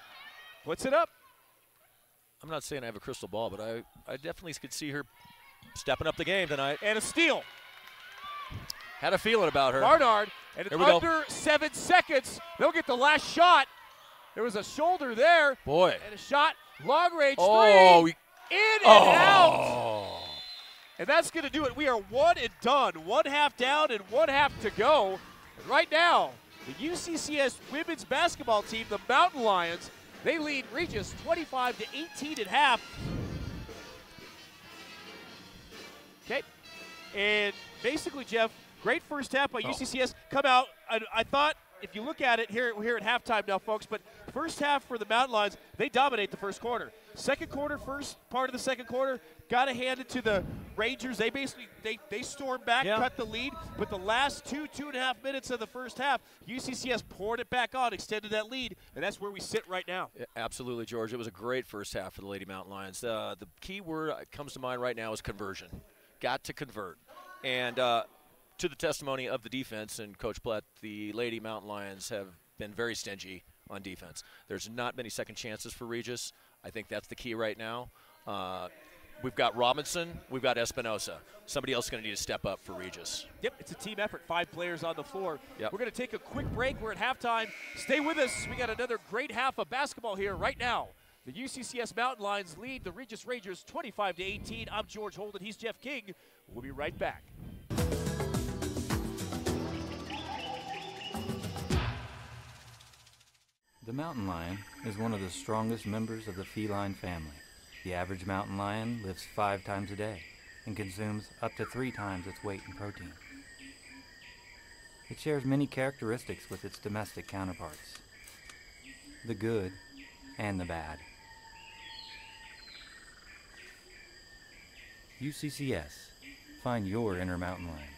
puts it up. I'm not saying I have a crystal ball, but I definitely could see her stepping up the game tonight. And a steal. Had a feeling about her. Barnard, and it's under 7 seconds. They'll get the last shot. There was a shoulder there. Boy. And a shot, long range three. In and out. And that's going to do it. We are one and done. 1 half down and 1 half to go. And right now, the UCCS women's basketball team, the Mountain Lions, they lead Regis 25-18 at half. Okay. And basically, Jeff, great first half by UCCS. Come out. I thought, if you look at it here at halftime now, folks, but first half for the Mountain Lions, they dominate the first quarter. Second quarter, first part of the second quarter, got to hand it to the Rangers. They basically, they stormed back, cut the lead, but the last 2.5 minutes of the first half, UCCS poured it back on, extended that lead, and that's where we sit right now. Yeah, absolutely, George. It was a great first half for the Lady Mountain Lions. The key word that comes to mind right now is conversion. Got to convert. And to the testimony of the defense and Coach Platt, the Lady Mountain Lions have been very stingy on defense. There's not many second chances for Regis. I think that's the key right now. We've got Robinson. We've got Espinosa. Somebody else is going to need to step up for Regis. Yep, it's a team effort. 5 players on the floor. Yep. We're going to take a quick break. We're at halftime. Stay with us. We got another great half of basketball here right now. The UCCS Mountain Lions lead the Regis Rangers 25-18. I'm George Holden. He's Jeff King. We'll be right back. The mountain lion is one of the strongest members of the feline family. The average mountain lion lives 5 times a day and consumes up to 3 times its weight in protein. It shares many characteristics with its domestic counterparts, the good and the bad. UCCS. Find your inner mountain lion.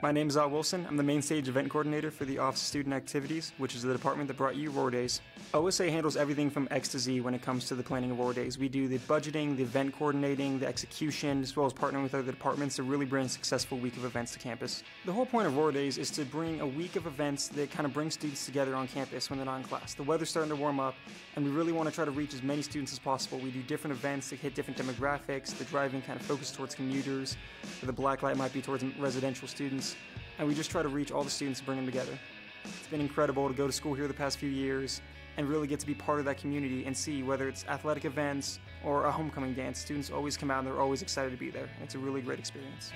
My name is Al Wilson. I'm the main stage event coordinator for the Office of Student Activities, which is the department that brought you Roar Days. OSA handles everything from X to Z when it comes to the planning of Roar Days. We do the budgeting, the event coordinating, the execution, as well as partnering with other departments to really bring a successful week of events to campus. The whole point of Roar Days is to bring a week of events that kind of bring students together on campus when they're not in class. The weather's starting to warm up, and we really want to try to reach as many students as possible. We do different events that hit different demographics. The driving kind of focus towards commuters, or the black light might be towards residential students. And we just try to reach all the students and bring them together. It's been incredible to go to school here the past few years and really get to be part of that community and see whether it's athletic events or a homecoming dance. Students always come out and they're always excited to be there. And it's a really great experience.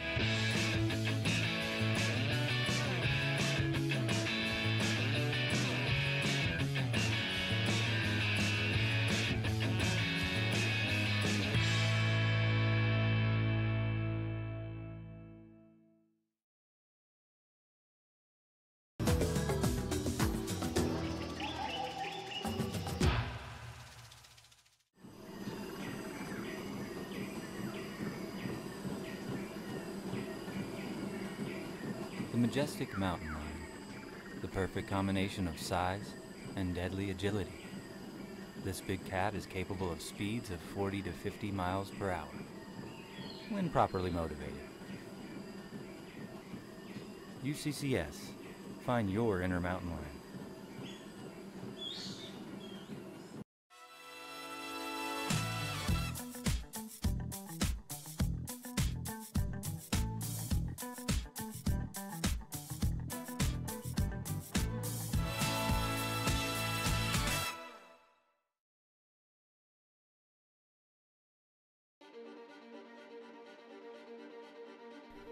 The majestic mountain lion, the perfect combination of size and deadly agility. This big cat is capable of speeds of 40 to 50 miles per hour, when properly motivated. UCCS, find your inner mountain lion.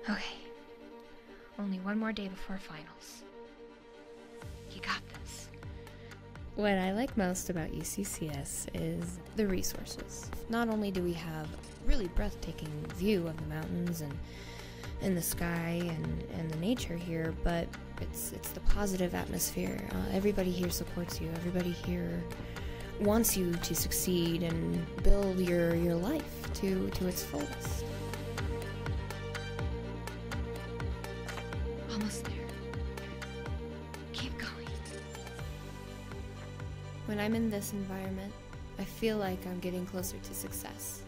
Okay, only one more day before finals. You got this. What I like most about UCCS is the resources. Not only do we have a really breathtaking view of the mountains and the sky and the nature here, but it's the positive atmosphere. Everybody here supports you. Everybody here wants you to succeed and build your life to its fullest. Almost there. Keep going. When I'm in this environment, I feel like I'm getting closer to success.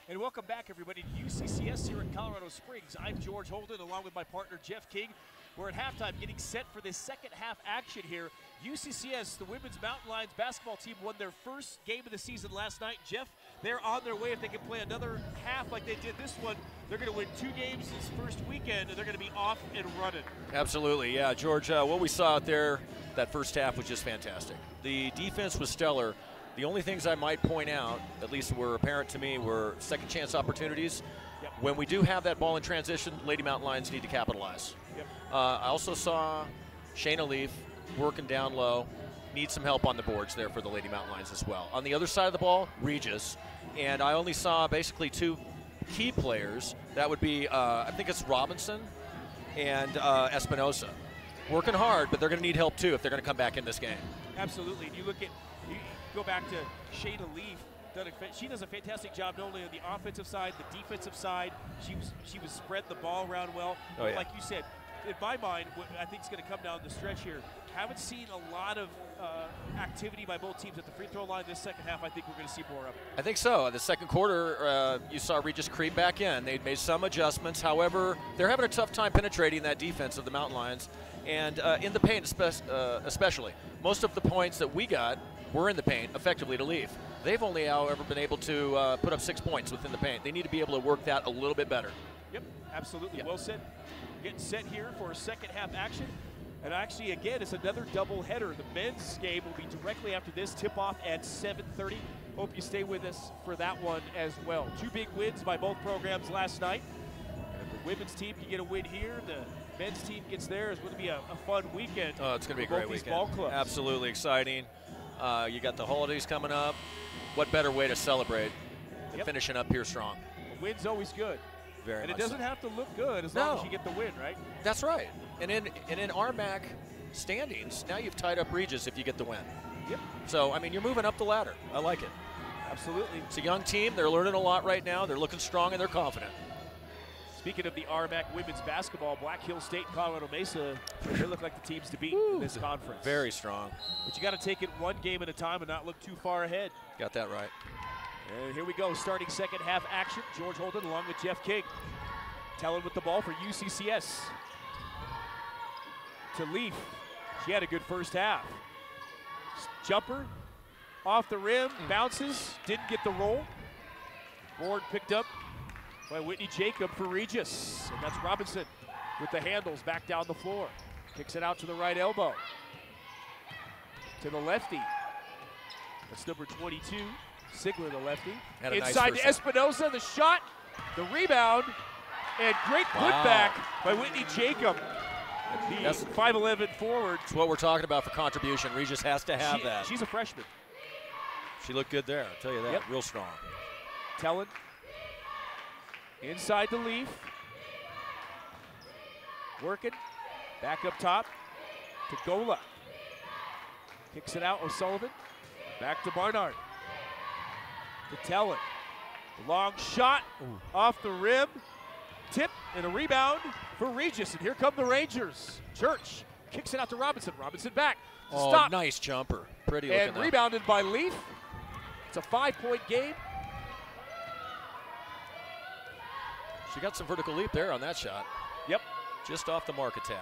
And welcome back, everybody, to UCCS here in Colorado Springs. I'm George Holden, along with my partner, Jeff King. We're at halftime getting set for this second half action here. UCCS, the women's Mountain Lions basketball team, won their first game of the season last night. Jeff, they're on their way. If they can play another half like they did this one, they're going to win 2 games this first weekend, and they're going to be off and running. Absolutely, yeah. George, what we saw out there that first half was just fantastic. The defense was stellar. The only things I might point out, at least were apparent to me, were second chance opportunities. Yep. When we do have that ball in transition, Lady Mountain Lions need to capitalize. Yep. I also saw Shayna Leaf working down low, need some help on the boards there for the Lady Mountain Lions as well. On the other side of the ball, Regis, and I only saw basically 2 key players. That would be, I think it's Robinson and Espinosa. Working hard, but they're going to need help too if they're going to come back in this game. Absolutely. And you go back to Shayna Leaf. She does a fantastic job not only on the offensive side, the defensive side. She was spread the ball around well. Oh, yeah. Like you said, in my mind, what I think is going to come down the stretch here, haven't seen a lot of activity by both teams at the free throw line this second half. I think we're going to see more of it. I think so. The second quarter, you saw Regis creep back in. They'd made some adjustments. However, they're having a tough time penetrating that defense of the Mountain Lions, and in the paint especially. Most of the points that we got were in the paint effectively to Leaf. They've only, however, been able to put up 6 points within the paint. They need to be able to work that a little bit better. Yep, absolutely. Yep. Well said. Getting set here for a second half action. And actually, again, it's another double header. The men's game will be directly after this, tip-off at 7:30. Hope you stay with us for that one as well. 2 big wins by both programs last night. And if the women's team can get a win here, the men's team gets there. It's going to be a fun weekend. Oh, it's going to be a great weekend. Ball clubs. Absolutely exciting. You got the holidays coming up. What better way to celebrate than finishing up here strong? A win's always good. Very and much it doesn't so. have to look good as long as you get the win, right? That's right. And in RMAC standings, now you've tied up Regis if you get the win. Yep. So, I mean, you're moving up the ladder. I like it. Absolutely. It's a young team. They're learning a lot right now. They're looking strong and they're confident. Speaking of the RMAC women's basketball, Black Hill State and Colorado Mesa, they look like the teams to beat in this conference. Very strong. But you got to take it one game at a time and not look too far ahead. Got that right. And here we go, starting second half action. George Holden along with Jeff King. Tellin with the ball for UCCS. To Leaf. She had a good first half. Jumper off the rim, bounces, didn't get the roll. Board picked up by Whitney Jacob for Regis. And that's Robinson with the handles back down the floor. Kicks it out to the right elbow. To the lefty. That's number 22, Sigler, the lefty. Inside to Espinosa, the shot, the rebound, and great putback by Whitney Jacob. The 5'11" forward. It's what we're talking about for contribution. Regis has to have that. She's a freshman. She looked good there, I'll tell you that. Yep. Real strong. Tellin. Inside the Leaf. Working. Back up top to Gola. Kicks it out, O'Sullivan. Back to Barnard. To Tellin. Long shot off the rim. Tip and a rebound for Regis. And here come the Rangers. Church kicks it out to Robinson. Robinson back. Stop. Nice jumper. Pretty looking. And rebounded by Leaf. It's a 5-point game. She got some vertical leap there on that shot. Yep. Just off the mark a tad.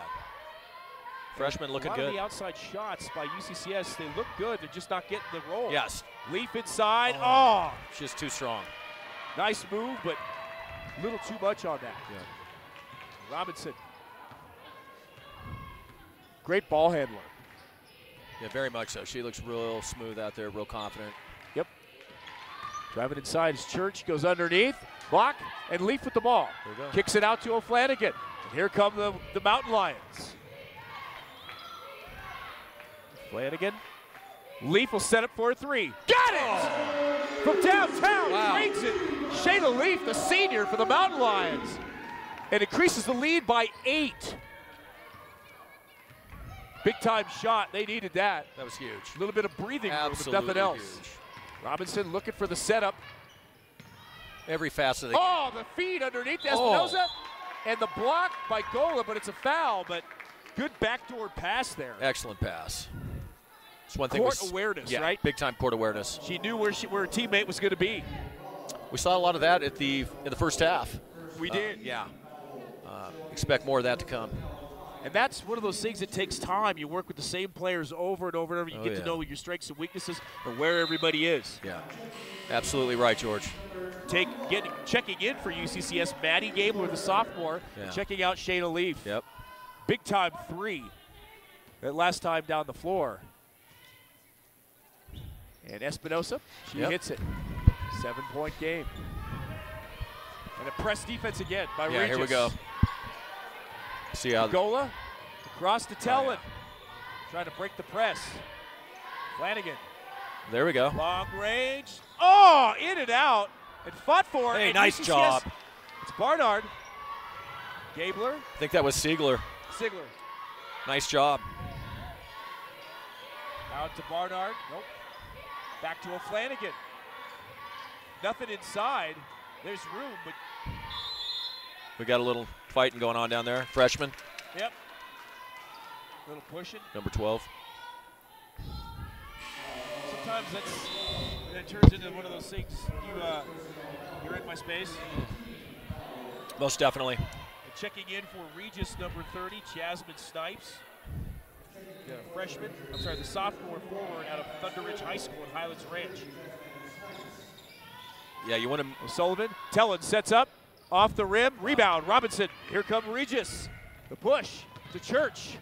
Freshman looking good. A lot of the outside shots by UCCS, they look good. They're just not getting the roll. Yes. Leaf inside. She's too strong. Nice move, but a little too much on that. Yeah. Robinson. Great ball handler. Yeah, very much so. She looks real smooth out there, real confident. Yep. Driving inside is Church, goes underneath, block, and Leaf with the ball. There you go. Kicks it out to O'Flanagan. And here come the Mountain Lions. Flanagan. Leaf will set up for a 3. Got it! From downtown, drains it. Shayna Leaf, the senior for the Mountain Lions. And increases the lead by 8. Big time shot, they needed that. That was huge. A little bit of breathing room, but Absolutely nothing else. huge. Robinson looking for the setup. Every facet of the game. The feed underneath Espinosa. And the block by Gola, but it's a foul, but good backdoor pass there. Excellent pass. It's one thing court awareness, right? Big time court awareness. She knew where her teammate was going to be. We saw a lot of that in the first half. We did. Yeah. Expect more of that to come. And that's one of those things that takes time. You work with the same players over and over and over. You get to know your strengths and weaknesses and where everybody is. Yeah, absolutely right, George. Checking in for UCCS, Maddie Gabler, the sophomore, checking out Shayna Leaf. Yep. Big time 3 that last time down the floor. And Espinosa, she hits it. 7-point game. And a press defense again by Regis. Here we go. See how Gola across to Tellin. Trying to break the press. Flanagan. There we go. Long range. Oh, in and out. And fought for. Hey, and nice UCCS, job. It's Barnard. Gabler. I think that was Sigler. Nice job. Out to Barnard. Nope. Back to Flanagan. Nothing inside. There's room, but we got a little fighting going on down there. Freshman. Yep. Little pushing. Number 12. Sometimes that turns into one of those things. You're in my space. Most definitely. And checking in for Regis, number 30, Jasmine Snipes. The sophomore forward out of Thunder Ridge High School in Highlands Ranch. Yeah, you want to. O'Sullivan. Tellin sets up. Off the rim. Rebound. Robinson. Here come Regis. The push to Church.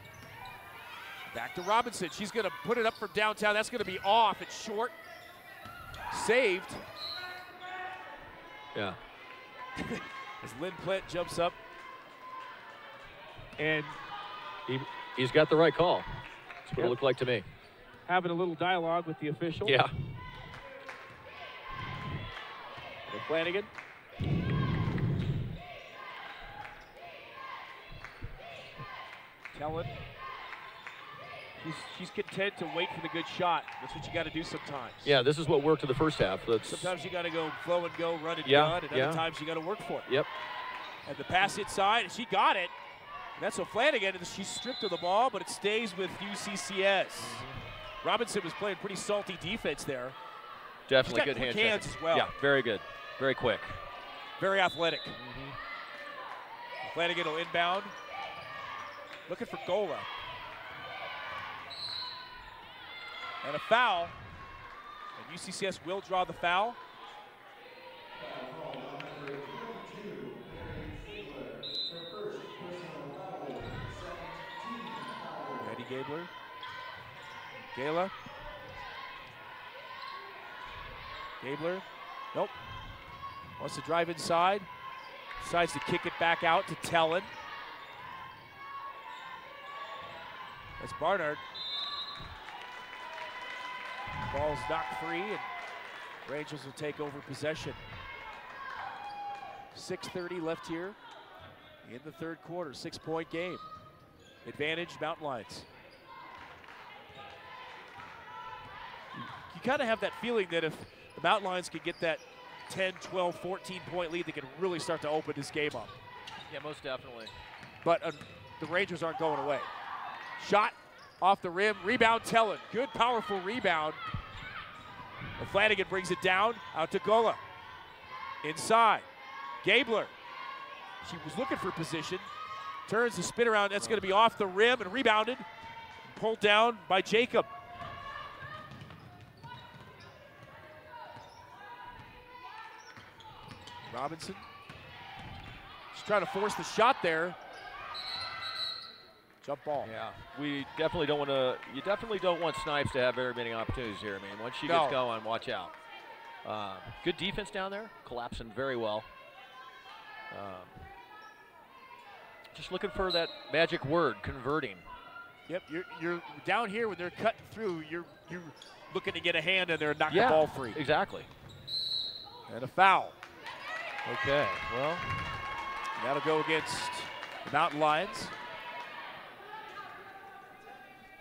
Back to Robinson. She's going to put it up from downtown. That's going to be off. It's short. Saved. Yeah. As Lynn Plett jumps up. And he's got the right call. That's what it looked like to me. Having a little dialogue with the official. Yeah. And Flanagan. Tellin. She's content to wait for the good shot. That's what you got to do sometimes. Yeah, this is what worked in the first half. Sometimes you got to go flow and go, run and gun, and other times you got to work for it. Yep. And the pass inside, and she got it. And that's O'Flanagan, and she's stripped of the ball, but it stays with UCCS. Robinson was playing pretty salty defense there. Definitely good hand hands as well. Yeah, very good. Very quick. Very athletic. Flanagan will inbound. Looking for Gola. And a foul. And UCCS will draw the foul. Maddie Gabler. Gala. Gabler. Nope. Wants to drive inside. Decides to kick it back out to Tellin. That's Barnard. Ball's knocked free, and Rangers will take over possession. 6:30 left here in the third quarter. 6-point game. Advantage, Mountain Lions. You kind of have that feeling that if the Mountain Lions could get that 10, 12, 14-point lead, they can really start to open this game up. Yeah, most definitely. But the Rangers aren't going away. Shot off the rim, rebound Tellin. Good, powerful rebound. And Flanagan brings it down, out to Gola. Inside, Gabler. She was looking for position. Turns the spin around, that's gonna be off the rim and rebounded. Pulled down by Jacob. Robinson. She's trying to force the shot there. Jump ball. Yeah, we definitely don't want to. You definitely don't want Snipes to have very many opportunities here. I mean, once she gets going, watch out. Good defense down there, collapsing very well. Just looking for that magic word, converting. Yep, you're down here when they're cutting through. You're looking to get a hand in there and knock the ball free. Exactly. And a foul. Okay, well, that'll go against the Mountain Lions.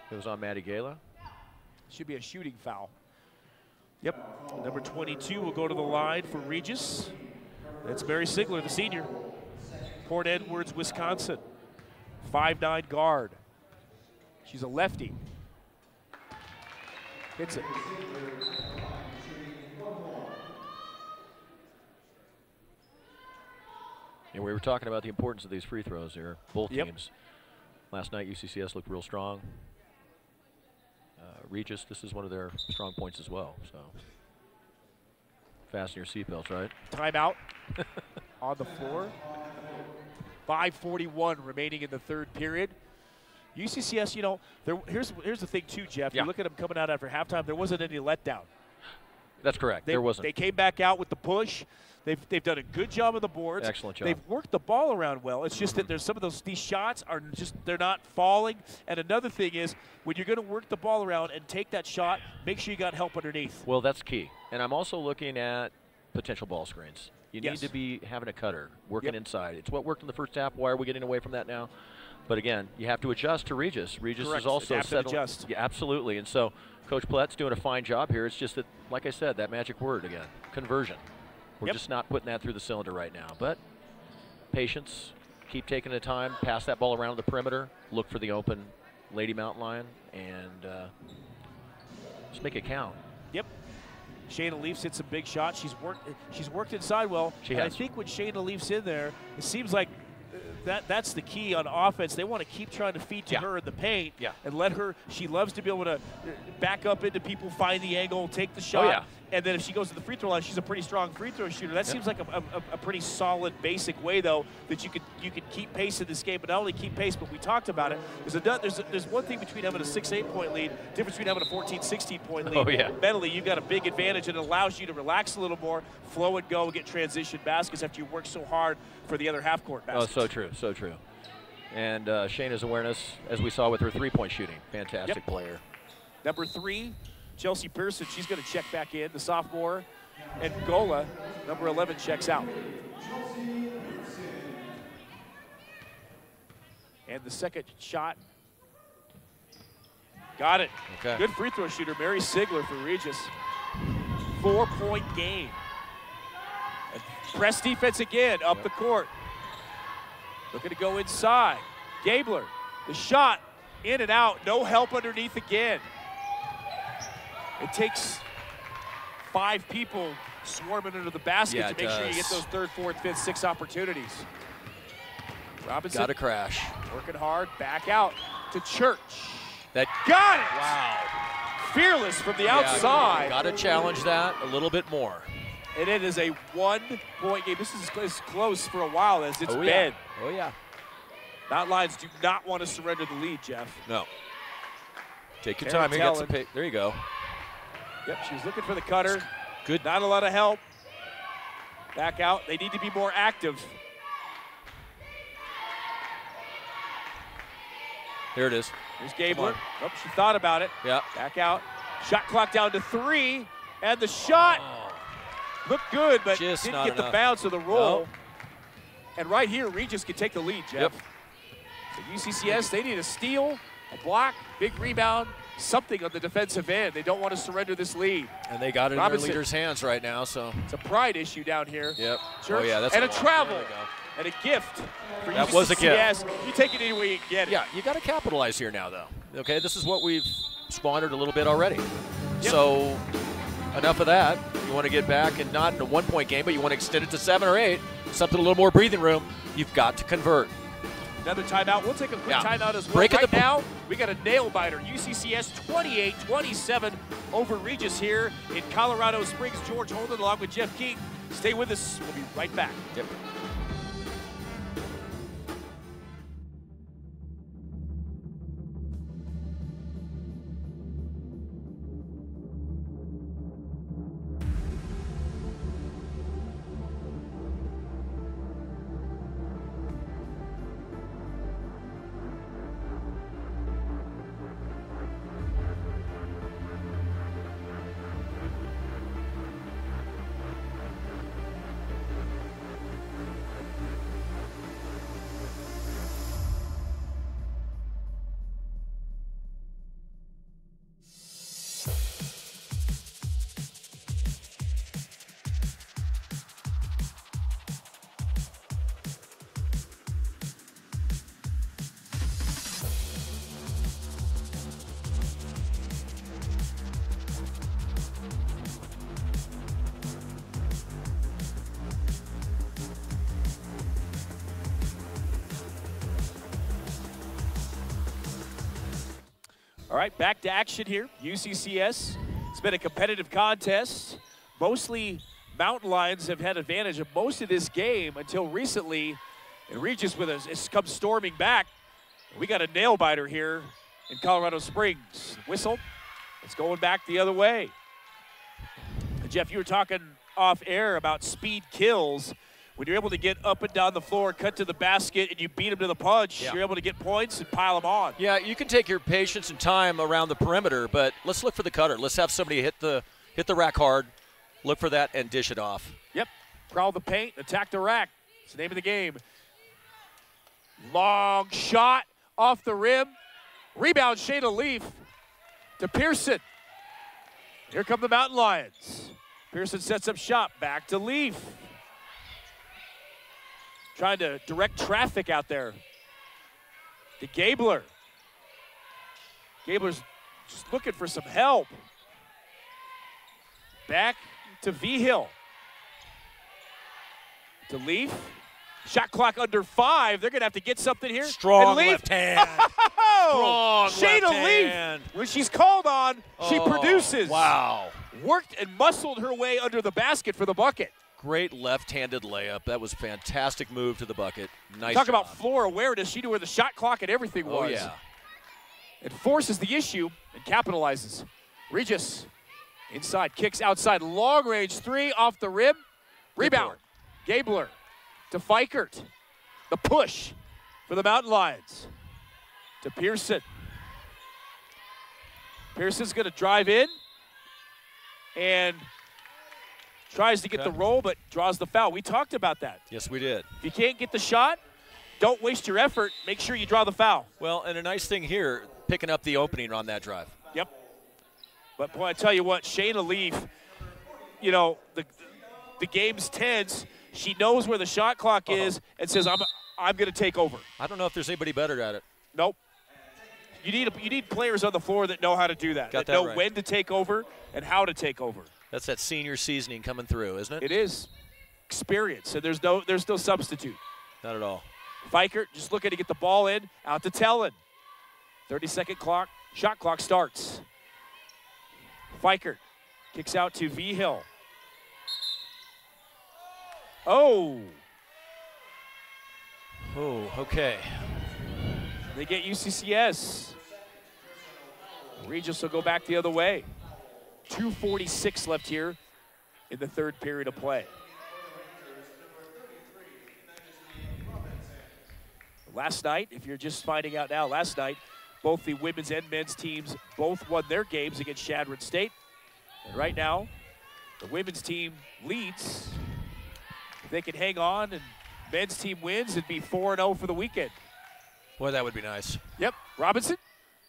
It was on Maddie Gala. Should be a shooting foul. Yep, number 22 will go to the line for Regis. That's Mary Sigler, the senior. Port Edwards, Wisconsin. 5'9" guard. She's a lefty. Hits it. And we were talking about the importance of these free throws here, both Yep. teams. Last night, UCCS looked real strong. Regis, this is one of their strong points as well. So fasten your seatbelts, right? Timeout on the floor. 5:41 remaining in the third period. UCCS, you know, here's the thing too, Jeff. Yeah. You look at them coming out after halftime. There wasn't any letdown. That's correct. There wasn't. They came back out with the push. They've done a good job on the boards. Excellent job. They've worked the ball around well. It's just that there's some of these shots are just they're not falling. And another thing is when you're going to work the ball around and take that shot, make sure you got help underneath. Well, that's key. And I'm also looking at potential ball screens. You Yes. need to be having a cutter, working Yep. inside. It's what worked in the first half. Why are we getting away from that now? But again, you have to adjust to Regis. Regis Correct. is also Adapt and settling. adjust. Yeah, absolutely. And so Coach Plett's doing a fine job here. It's just that, like I said, that magic word again, conversion. We're Yep. just not putting that through the cylinder right now. But patience, keep taking the time, pass that ball around the perimeter, look for the open Lady Mountain Lion, and just make it count. Yep. Shayna Leafs hit some big shots. She's worked inside well. She and has. I think when Shayna Leafs in there, it seems like that's the key on offense. They want to keep trying to feed to Yeah. her in the paint Yeah. and let her. She loves to be able to back up into people, find the angle, take the shot. Oh, yeah. And then if she goes to the free throw line, she's a pretty strong free throw shooter. That seems like a pretty solid, basic way, though, that you could keep pace in this game. But not only keep pace, but we talked about it. There's one thing between having a 6-8 point lead, difference between having a 14-16 point lead. Oh, yeah. Mentally, you've got a big advantage, and it allows you to relax a little more, flow and go, and get transition baskets after you work so hard for the other half court Oh, baskets. so true, so true. And Shayna's awareness, as we saw with her three-point shooting, fantastic Yep. player. Number 3, Chelsea Pearson. She's going to check back in, the sophomore. And Gola, number 11, checks out. And the second shot. Got it. Okay. Good free throw shooter, Mary Sigler for Regis. 4-point game. And press defense again, up the court. Looking to go inside. Gabler, the shot, in and out, no help underneath again. It takes 5 people swarming into the basket Yeah, to it make sure you does. get those 3rd, 4th, 5th, 6th opportunities. Robinson Got to crash. working hard, back out to Church. That Got it! Wow. Fearless from the outside. Got to challenge that a little bit more. And it is a 1-point game. This is as close for a while as it's Oh, been. yeah. Oh, yeah. Mountain Lions do not want to surrender the lead, Jeff. No. Take your Tara time. You got some Tellen. there you go. Yep, she was looking for the cutter. Good. Not a lot of help. Back out. They need to be more active. There it is. Here's Gabler. Oh, she thought about it. Yeah. Back out. Shot clock down to 3. And the shot looked good, but Just didn't not get the enough. bounce of the roll. Nope. And right here, Regis can take the lead, Jeff. Yep. So UCCS, they need a steal, a block, big rebound, something on the defensive end. They don't want to surrender this lead. And they got it in Robinson. their leader's hands right now, so. It's a pride issue down here. Yep. Church, Oh, yeah, that's and a ball. travel There we go. and a gift for That UCCS. was a gift. You take it any way you can get it. Yeah, you got to capitalize here now, though. Okay, this is what we've squandered a little bit already. Yep. So, enough of that. You want to get back and not in a 1-point game, but you want to extend it to 7 or 8, something a little more breathing room. You've got to convert. Another timeout. We'll take a quick Yeah. timeout as well. Break at Right the- now, we got a nail-biter. UCCS 28-27 over Regis here in Colorado Springs. George Holden along with Jeff King. Stay with us. We'll be right back. Yep. All right, back to action here. UCCS. It's been a competitive contest. Mostly Mountain Lions have had advantage of most of this game until recently. And Regis with us has come storming back. We got a nail biter here in Colorado Springs. Whistle. It's going back the other way. And Jeff, you were talking off air about speed kills. When you're able to get up and down the floor, cut to the basket, and you beat them to the punch, you're able to get points and pile them on. Yeah, you can take your patience and time around the perimeter, but let's look for the cutter. Let's have somebody hit the rack hard, look for that, and dish it off. Yep. Prowl the paint, attack the rack. It's the name of the game. Long shot off the rim. Rebound, Shayna Leaf to Pearson. Here come the Mountain Lions. Pearson sets up shot, back to Leaf. Trying to direct traffic out there. To Gabler. Gabler's just looking for some help. Back to V-Hill. To Leaf. Shot clock under 5. They're going to have to get something here. Strong left hand. Strong Shayna left hand. Leaf, when she's called on, she produces. Wow. Worked and muscled her way under the basket for the bucket. Great left-handed layup. That was a fantastic move to the bucket. Nice Talk job. about floor awareness. She knew where the shot clock and everything was. Oh, yeah. It forces the issue and capitalizes. Regis inside, kicks outside. Long range 3 off the rim. Rebound. Gabler to Fikert. The push for the Mountain Lions. To Pearson. Pearson's going to drive in and tries to get the roll, but draws the foul. We talked about that. Yes, we did. If you can't get the shot, don't waste your effort. Make sure you draw the foul. Well, and a nice thing here, picking up the opening on that drive. Yep. But, boy, I tell you what, Shayna Leaf, you know, the game's tense. She knows where the shot clock is and says, I'm going to take over. I don't know if there's anybody better at it. Nope. You need players on the floor that know how to do that. Got that know right. when to take over and how to take over. That's that senior seasoning coming through, isn't it? It is. Experience, and there's no substitute. Not at all. Fikert just looking to get the ball in, out to Tellen. 30-second clock, shot clock starts. Fikert kicks out to V-Hill. Oh, okay. They get UCCS. Regis will go back the other way. 2:46 left here in the third period of play. Last night, if you're just finding out now, last night, both the women's and men's teams both won their games against Shadron State. And right now, the women's team leads. If they can hang on and men's team wins, it'd be 4-0 for the weekend. Boy, that would be nice. Yep, Robinson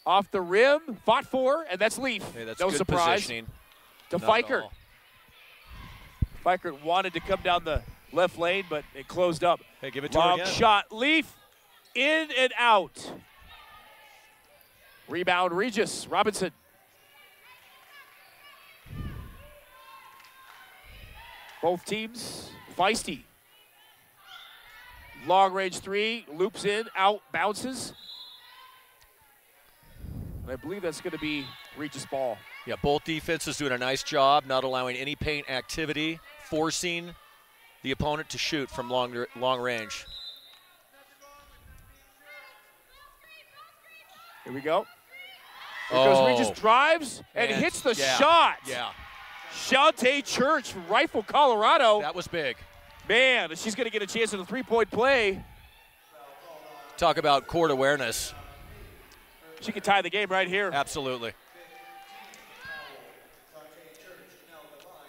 off the rim, fought for, and that's Leaf. Hey, that's no good surprise. Positioning. To Fikert. Fikert wanted to come down the left lane, but it closed up. Hey, give it to her Long again. shot, Leaf, in and out. Rebound, Regis, Robinson. Both teams feisty. Long range 3, loops in, out, bounces. And I believe that's going to be Regis' ball. Yeah, both defenses doing a nice job, not allowing any paint activity, forcing the opponent to shoot from long range. Here we go. Here goes Regis, drives and hits the shot. Yeah. Shantae Church from Rifle, Colorado. That was big. Man, she's going to get a chance in the three-point play. Talk about court awareness. She could tie the game right here. Absolutely.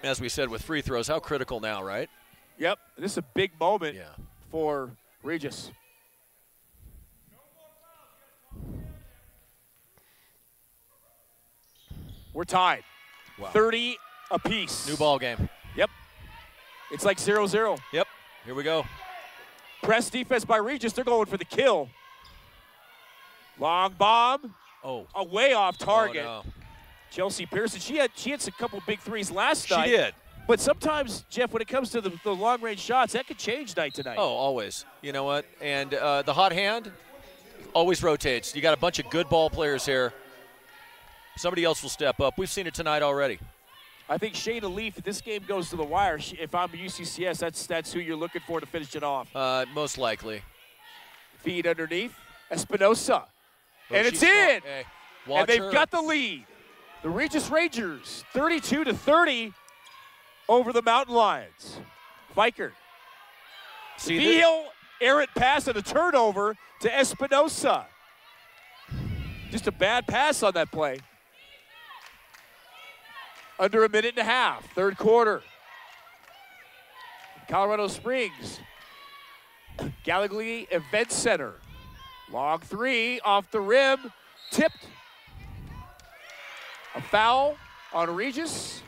As we said with free throws, how critical now, right? Yep, this is a big moment for Regis. We're tied. Wow. 30 apiece. New ball game. Yep. It's like 0-0. Yep. Here we go. Press defense by Regis. They're going for the kill. Long bomb. Oh. A way off target. Oh, no. Chelsea Pearson. She had a couple big threes last night. She did. But sometimes, Jeff, when it comes to the long-range shots, that could change night to night. Oh, always. You know what? And the hot hand always rotates. You got a bunch of good ball players here. somebody else will step up. We've seen it tonight already. I think Shayna Leaf, if this game goes to the wire, if I'm UCCS, that's who you're looking for to finish it off. Most likely. Feed underneath. Espinosa. Oh, And it's in. Hey, And they've her. got the lead. The Regis Rangers, 32-30 over the Mountain Lions. Viker. Heel errant pass and a turnover to Espinosa. Just a bad pass on that play. Under a minute and a half, third quarter. Colorado Springs. Gallagher Event Center. Long three off the rim, tipped. A foul on Regis.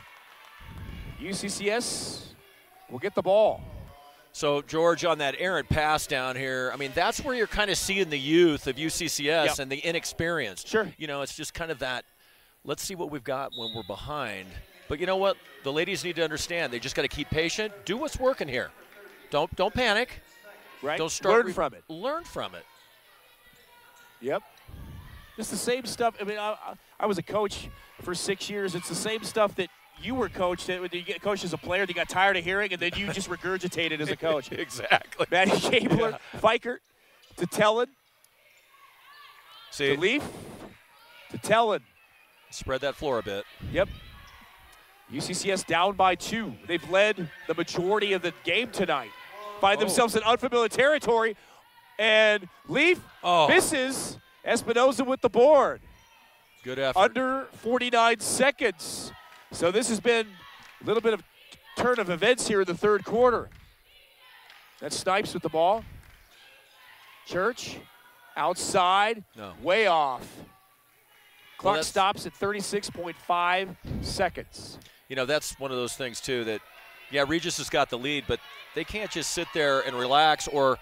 UCCS will get the ball. So, George, on that errant pass down here, I mean, that's where you're kind of seeing the youth of UCCS and the inexperienced. Sure. You know, it's just kind of that, let's see what we've got when we're behind. But you know what? The ladies need to understand. They just got to keep patient. Do what's working here. Don't panic. Right. Don't start. Learn from it. Learn from it. Yep. It's the same stuff. I mean, I was a coach for 6 years. It's the same stuff that you were coached when you get coached as a player. You got tired of hearing, and then you just regurgitated as a coach. Exactly. Maddie Gabler, Fikert to Tellen. See, To Leaf to Tellen. spread that floor a bit. Yep. UCCS down by 2. They've led the majority of the game tonight. Find themselves in unfamiliar territory. And Leaf misses. Espinosa with the board. Good effort. Under 49 seconds. So this has been a little bit of turn of events here in the third quarter. That's Snipes with the ball. Church outside. No. Way off. Clock Well, stops at 36.5 seconds. You know, that's one of those things, too, that, yeah, Regis has got the lead, but they can't just sit there and relax or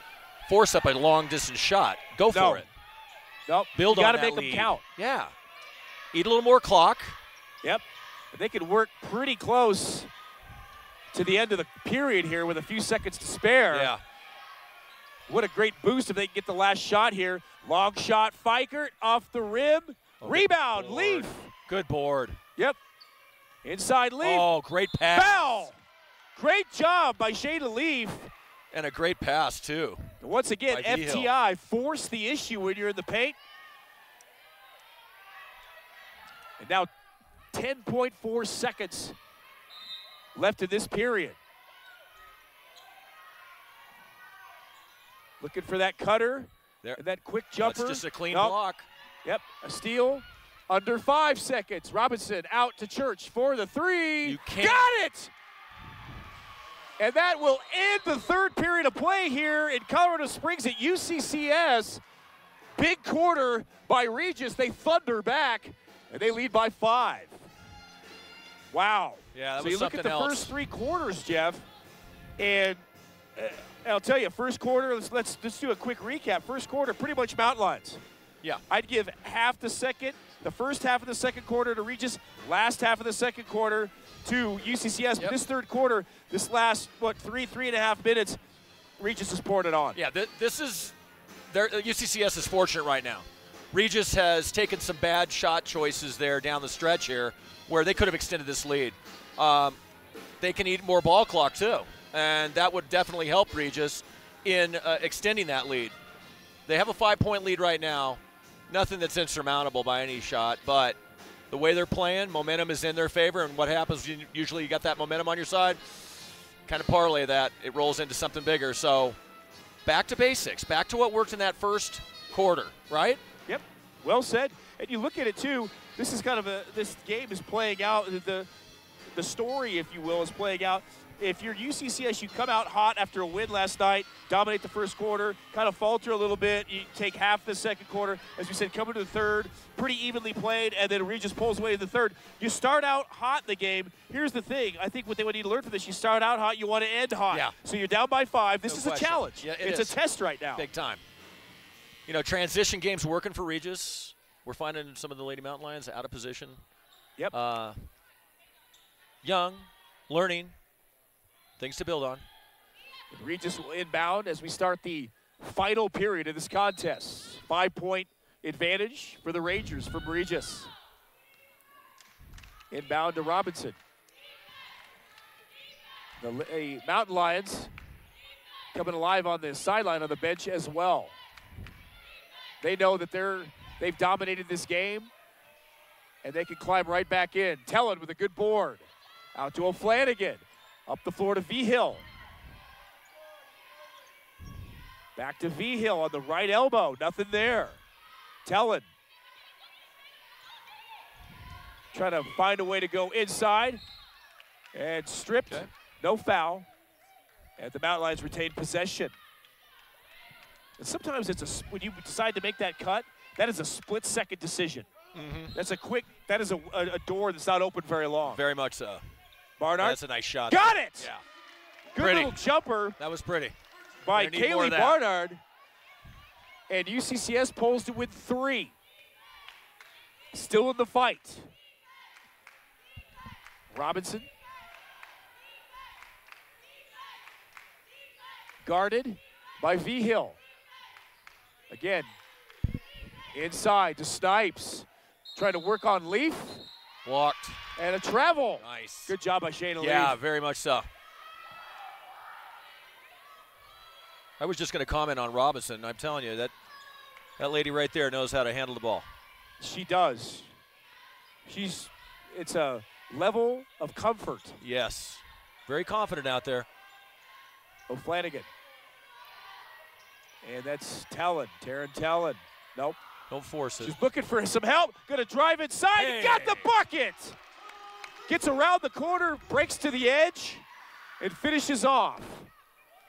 force up a long-distance shot. Go for it. Nope. Build you on gotta that make lead. them count. Yeah. Eat a little more clock. Yep. But they could work pretty close to the end of the period here with a few seconds to spare. Yeah. What a great boost if they can get the last shot here. Long shot, Fikert off the rim. Rebound, Leaf. Good board. Yep. Inside Leaf. Oh, great pass. Foul. Great job by Shayna Leaf. And a great pass, too. And once again, By V-Hill. FTI force the issue when you're in the paint. And now 10.4 seconds left in this period. Looking for that cutter There. and that quick jumper. That's just a clean Nope. block. Yep, a steal under 5 seconds. Robinson out to Church for the three. You can't- Got it! And that will end the third period of play here in Colorado Springs at UCCS. Big quarter by Regis. They thunder back, and they lead by 5. Wow. Yeah, that so was you look at something the else. first 3 quarters, Jeff, and I'll tell you, first quarter, let's do a quick recap. First quarter, pretty much Mountain Lions. Yeah. I'd give the first half of the second quarter to Regis, last half of the second quarter to UCCS. Yep. But this third quarter, this last, 3.5 minutes, Regis is pouring it on. Yeah, this is UCCS is fortunate right now. Regis has taken some bad shot choices there down the stretch here where they could have extended this lead. They can eat more ball clock, too, and that would definitely help Regis in extending that lead. They have a 5-point lead right now. Nothing that's insurmountable by any shot, but the way they're playing, momentum is in their favor, and what happens, usually you got that momentum on your side, kind of parlay that, it rolls into something bigger. So back to basics, back to what worked in that first quarter, right? Yep, well said. And you look at it, too, this is kind of this game is playing out, the story, if you will, is playing out. If you're UCCS, you come out hot after a win last night, dominate the first quarter, kind of falter a little bit. You take half the second quarter. As we said, come into the third, pretty evenly played, and then Regis pulls away in the third. You start out hot in the game. Here's the thing. I think what they would need to learn from this, you start out hot, you want to end hot. Yeah. So you're down by 5. This No is question. a challenge. Yeah, it's a test right now. Big time. You know, transition games working for Regis. We're finding some of the Lady Mountain Lions out of position. Yep. Young, learning, things to build on. Regis will inbound as we start the final period of this contest. 5-point advantage for the Rangers from Regis. Inbound to Robinson. The Mountain Lions coming alive on the sideline on the bench as well. They know that they've dominated this game, and they can climb right back in. Tellin with a good board. Out to O'Flanagan. Up the floor to V-Hill. Back to V-Hill on the right elbow. Nothing there. Tellin. Trying to find a way to go inside. And stripped. Okay. No foul. And the Mountain Lions retain possession. And sometimes when you decide to make that cut, that is a split-second decision. Mm-hmm. That is a door that's not open very long. Very much so. Barnard. That's a nice shot. Got it! Yeah. Good Pretty. little jumper That was pretty. by Gonna need more Kaylee of that. Barnard. And UCCS pulls to win 3. Still in the fight. Robinson. Guarded by V-Hill. Again, inside to Snipes. Trying to work on Leaf. Blocked. And a travel. Nice. Good job by Shayna Yeah, Leaf. very much so. I was just going to comment on Robinson. I'm telling you, that lady right there knows how to handle the ball. She does. It's a level of comfort. Yes. Very confident out there. O'Flanagan. And that's Tellin, Taryn Tellin. Nope. Don't force it. She's looking for some help. Gonna drive inside. Hey. Got the bucket. Gets around the corner, breaks to the edge, and finishes off.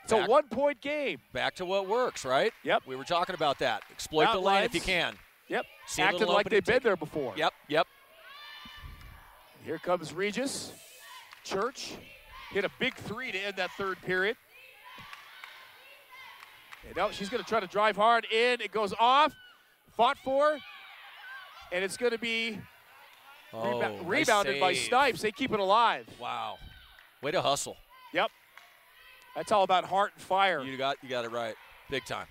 It's a 1-point game. Back to what works, right? Yep. We were talking about that. Exploit Mountain the lane Lions. if you can. Yep. See a Acting little like opening, they've been take it. there before. Yep. Here comes Regis. Church hit a big 3 to end that third period. And no, she's going to try to drive hard in. It goes off. Fought for. And it's going to be Nice rebounded by save. Snipes. They keep it alive. Wow. Way to hustle. Yep. That's all about heart and fire. You got it right. Big time.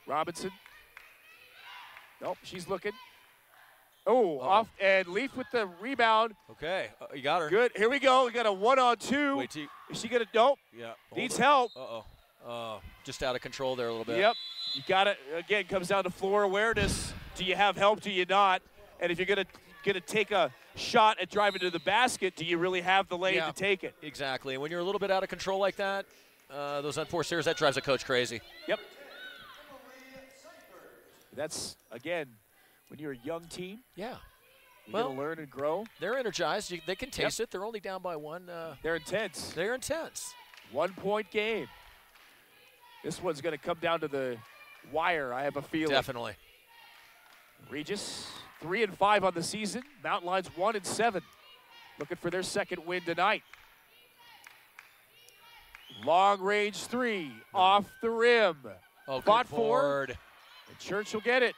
Robinson. Nope, she's looking. Oh, Uh-oh. off. And Leaf with the rebound. Okay. You got her. Good. Here we go. We got a 1-on-2. Wait till Is she going to? Nope. Yeah. Needs help. Uh-oh. Just out of control there a little bit. Yep. You got it. Again, comes down to floor awareness. Do you have help? Do you not? And if you're going to take a shot and drive into the basket, do you really have the lane to take it? Exactly. And when you're a little bit out of control like that, those unforced errors, that drives a coach crazy. Yep. That's, again, when you're a young team, Yeah. you're going to learn and grow. They're energized. They can taste it. They're only down by one. They're intense. They're intense. 1-point game. This one's going to come down to the wire, I have a feeling. Definitely. Regis, 3-5 on the season. Mountain Lions 1-7. Looking for their second win tonight. Long range 3 off the rim. Oh, Fought good for. board. And Church will get it.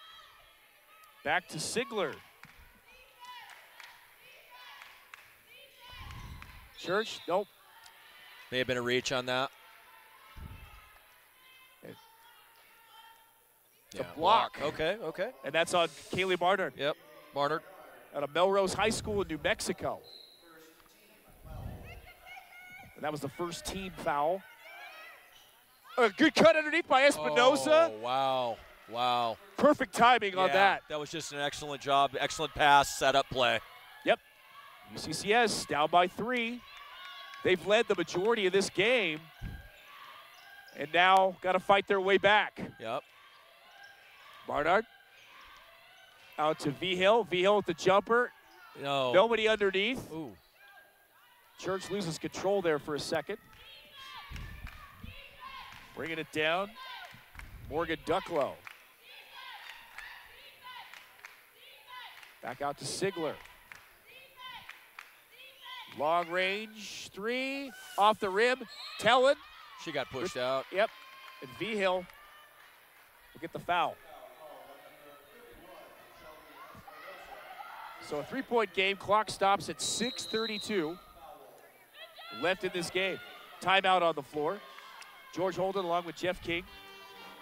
Back to Sigler. Church, nope. May have been a reach on that. It's a block. Okay. And that's on Kaylee Barnard Yep. Barnard. out of Melrose High School in New Mexico. And that was the first team foul. A good cut underneath by Espinosa. Oh, wow. Perfect timing on that. That was just an excellent job. Excellent pass, setup play. Yep. UCCS down by 3. They've led the majority of this game. And now got to fight their way back. Yep. Barnard out to V-Hill. V-Hill with the jumper. No. Nobody underneath. Ooh. Church loses control there for a second. Bringing it down. Morgan Ducklow. Back out to Sigler. Long range 3 off the rim. Tellin. She got pushed out. Yep. And V-Hill will get the foul. So a 3-point game. Clock stops at 6:32 left in this game. Timeout on the floor. George Holden along with Jeff King.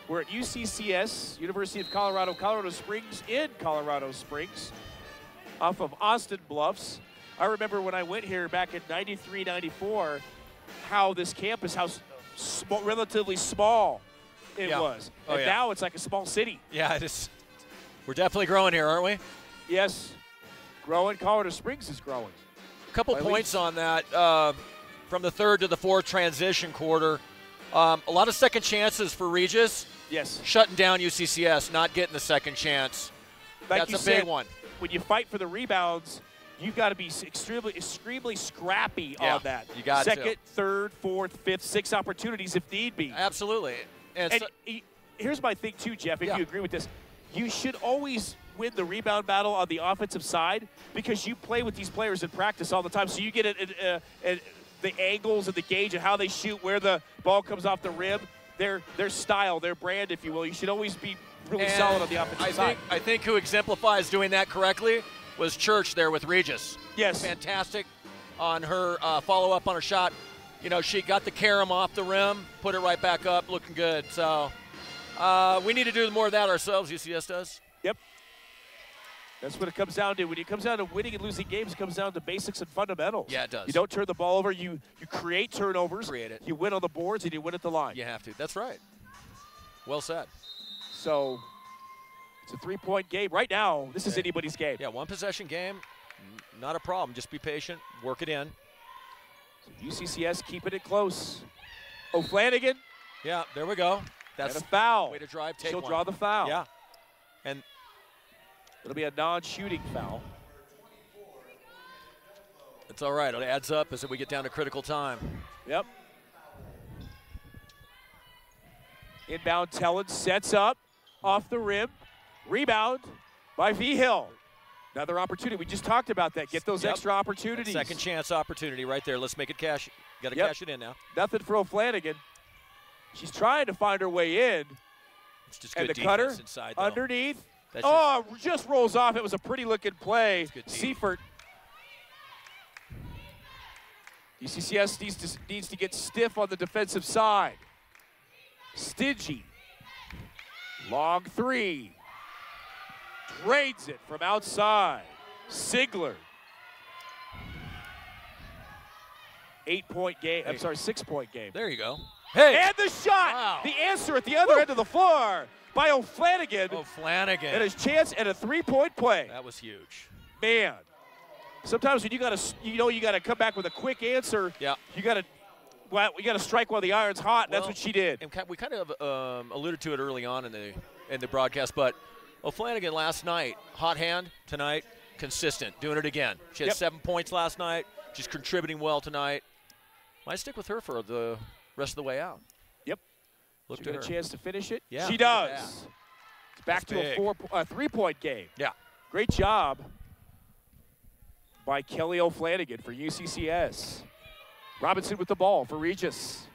We're at UCCS, University of Colorado, Colorado Springs in Colorado Springs, off of Austin Bluffs. I remember when I went here back in 93, 94, how this campus, how relatively small it was. And now it's like a small city. Yeah, it is. We're definitely growing here, aren't we? Yes. Growing. Colorado Springs is growing. A couple points on that. From the third to the fourth transition quarter, a lot of second chances for Regis. Yes. Shutting down UCCS, not getting the second chance. Like That's a big one. When you fight for the rebounds, you've got to be extremely scrappy on that. You got second, third, fourth, fifth, 6 opportunities if need be. Absolutely. And here's my thing too, Jeff, if you agree with this. You should always win the rebound battle on the offensive side because you play with these players in practice all the time. So you get the angles and the gauge of how they shoot, where the ball comes off the rim, their style, their brand, if you will. You should always be really solid on the offensive side. I think who exemplifies doing that correctly was Church there with Regis. Yes. Fantastic on her follow-up on her shot. You know, she got the carom off the rim, put it right back up, looking good. So we need to do more of that ourselves, UCS does. Yep. That's what it comes down to. When it comes down to winning and losing games, it comes down to basics and fundamentals. Yeah, it does. You don't turn the ball over. You create turnovers. Create it. You win on the boards, and you win at the line. You have to. That's right. Well said. So it's a 3-point game. Right now, this is anybody's game. Yeah, one possession game, not a problem. Just be patient, work it in. So UCCS keeping it close. O'Flanagan. Yeah, there we go. That's a foul. Way to drive, take She'll one. draw the foul. Yeah. And it'll be a non-shooting foul. It's all right. It adds up as we get down to critical time. Yep. Inbound Tellin sets up off the rim. Rebound by Vigil. Another opportunity. We just talked about that. Get those extra opportunities. Second chance opportunity right there. Let's make it cash. Got to cash it in now. Nothing for O'Flanagan. She's trying to find her way in. It's just good and the defense cutter inside, though. underneath. Just rolls off. It was a pretty looking play. Seifert. UCCS needs to get stiff on the defensive side. Stingy. Long three. Drains it from outside. Sigler. 8-point game. I'm sorry, 6-point game. There you go. Hey! And the shot! Wow. The answer at the other end of the floor by O'Flanagan. O'Flanagan. And his chance at a 3-point play. That was huge. Man. Sometimes when you gotta come back with a quick answer. Yeah. You gotta strike while the iron's hot. That's what she did. And we kind of alluded to it early on in the broadcast, but O'Flanagan last night, hot hand tonight, consistent, doing it again. She had 7 points last night. She's contributing well tonight. Might stick with her for the rest of the way out. Yep. Look she to got her. a chance to finish it. Yeah, she does. It's back to big. a 3-point game. Yeah. Great job by Kelly O'Flanagan for UCCS. Robinson with the ball for Regis.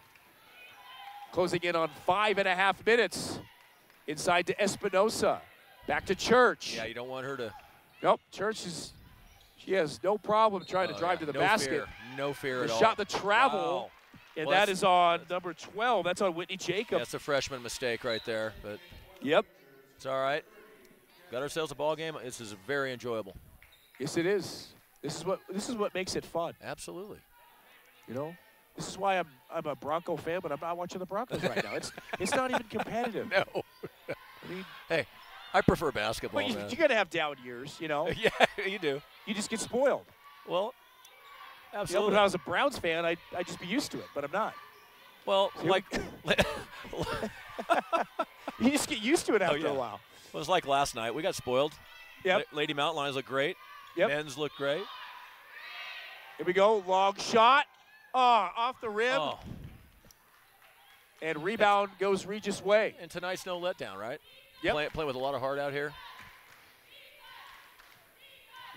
Closing in on 5.5 minutes. Inside to Espinosa. Back to Church. Yeah, you don't want her to. Nope, Church she has no problem trying to drive to the basket. No fear at all. Shot the travel, Wow. and that is on number 12. That's on Whitney Jacob. That's a freshman mistake right there, but yep. It's all right. Got ourselves a ball game. This is very enjoyable. Yes, it is. This is what makes it fun. Absolutely. You know, this is why I'm a Bronco fan, but I'm not watching the Broncos right now. It's not even competitive. No. I mean, hey, I prefer basketball. Well, you got to have down years, you know. Yeah, you do. You just get spoiled. Well, absolutely. You know, but if I was a Browns fan, I'd just be used to it, but I'm not. Well, like you just get used to it after a while. Well, it was like last night. We got spoiled. Yep. Lady Mountain Lions look great. Yep. Men's look great. Here we go. Long shot. Off the rim. Oh. And rebound goes Regis' way. And tonight's no letdown, right? Yep. Playing with a lot of heart out here.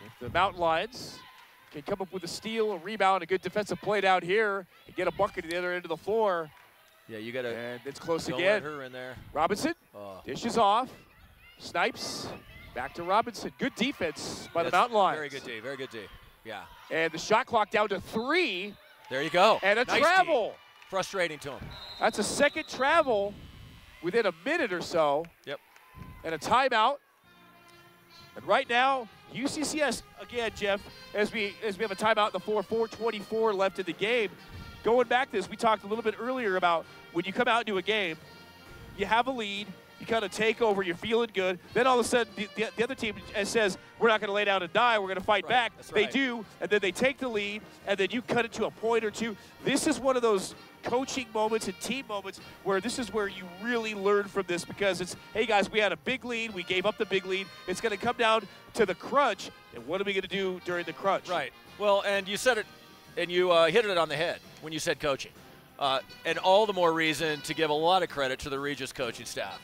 If the Mountain Lions can come up with a steal, a rebound, a good defensive play down here, and get a bucket at the other end of the floor. Yeah, you got to. And it's close don't again. Let her in there. Robinson dishes off. Snipes. Back to Robinson. Good defense by the Mountain Lions. Very good D. Very good D. Yeah. And the shot clock down to 3. There you go. And a nice travel. D. Frustrating to him. That's a second travel within a minute or so. Yep. And a timeout. And right now, UCCS, again, Jeff, as we have a timeout in the floor, 4:24 left in the game. Going back to this, we talked a little bit earlier about when you come out into a game, you have a lead, you kind of take over, you're feeling good. Then all of a sudden, the other team says, we're not going to lay down and die, we're going to fight back. They do, and then they take the lead, and then you cut it to a point or two. This is one of those coaching moments and team moments where this is where you really learn from this, because it's, hey guys, we had a big lead, we gave up the big lead. It's going to come down to the crunch, and what are we going to do during the crunch? Right. Well, and you said it, and you hit it on the head when you said coaching. And all the more reason to give a lot of credit to the Regis coaching staff.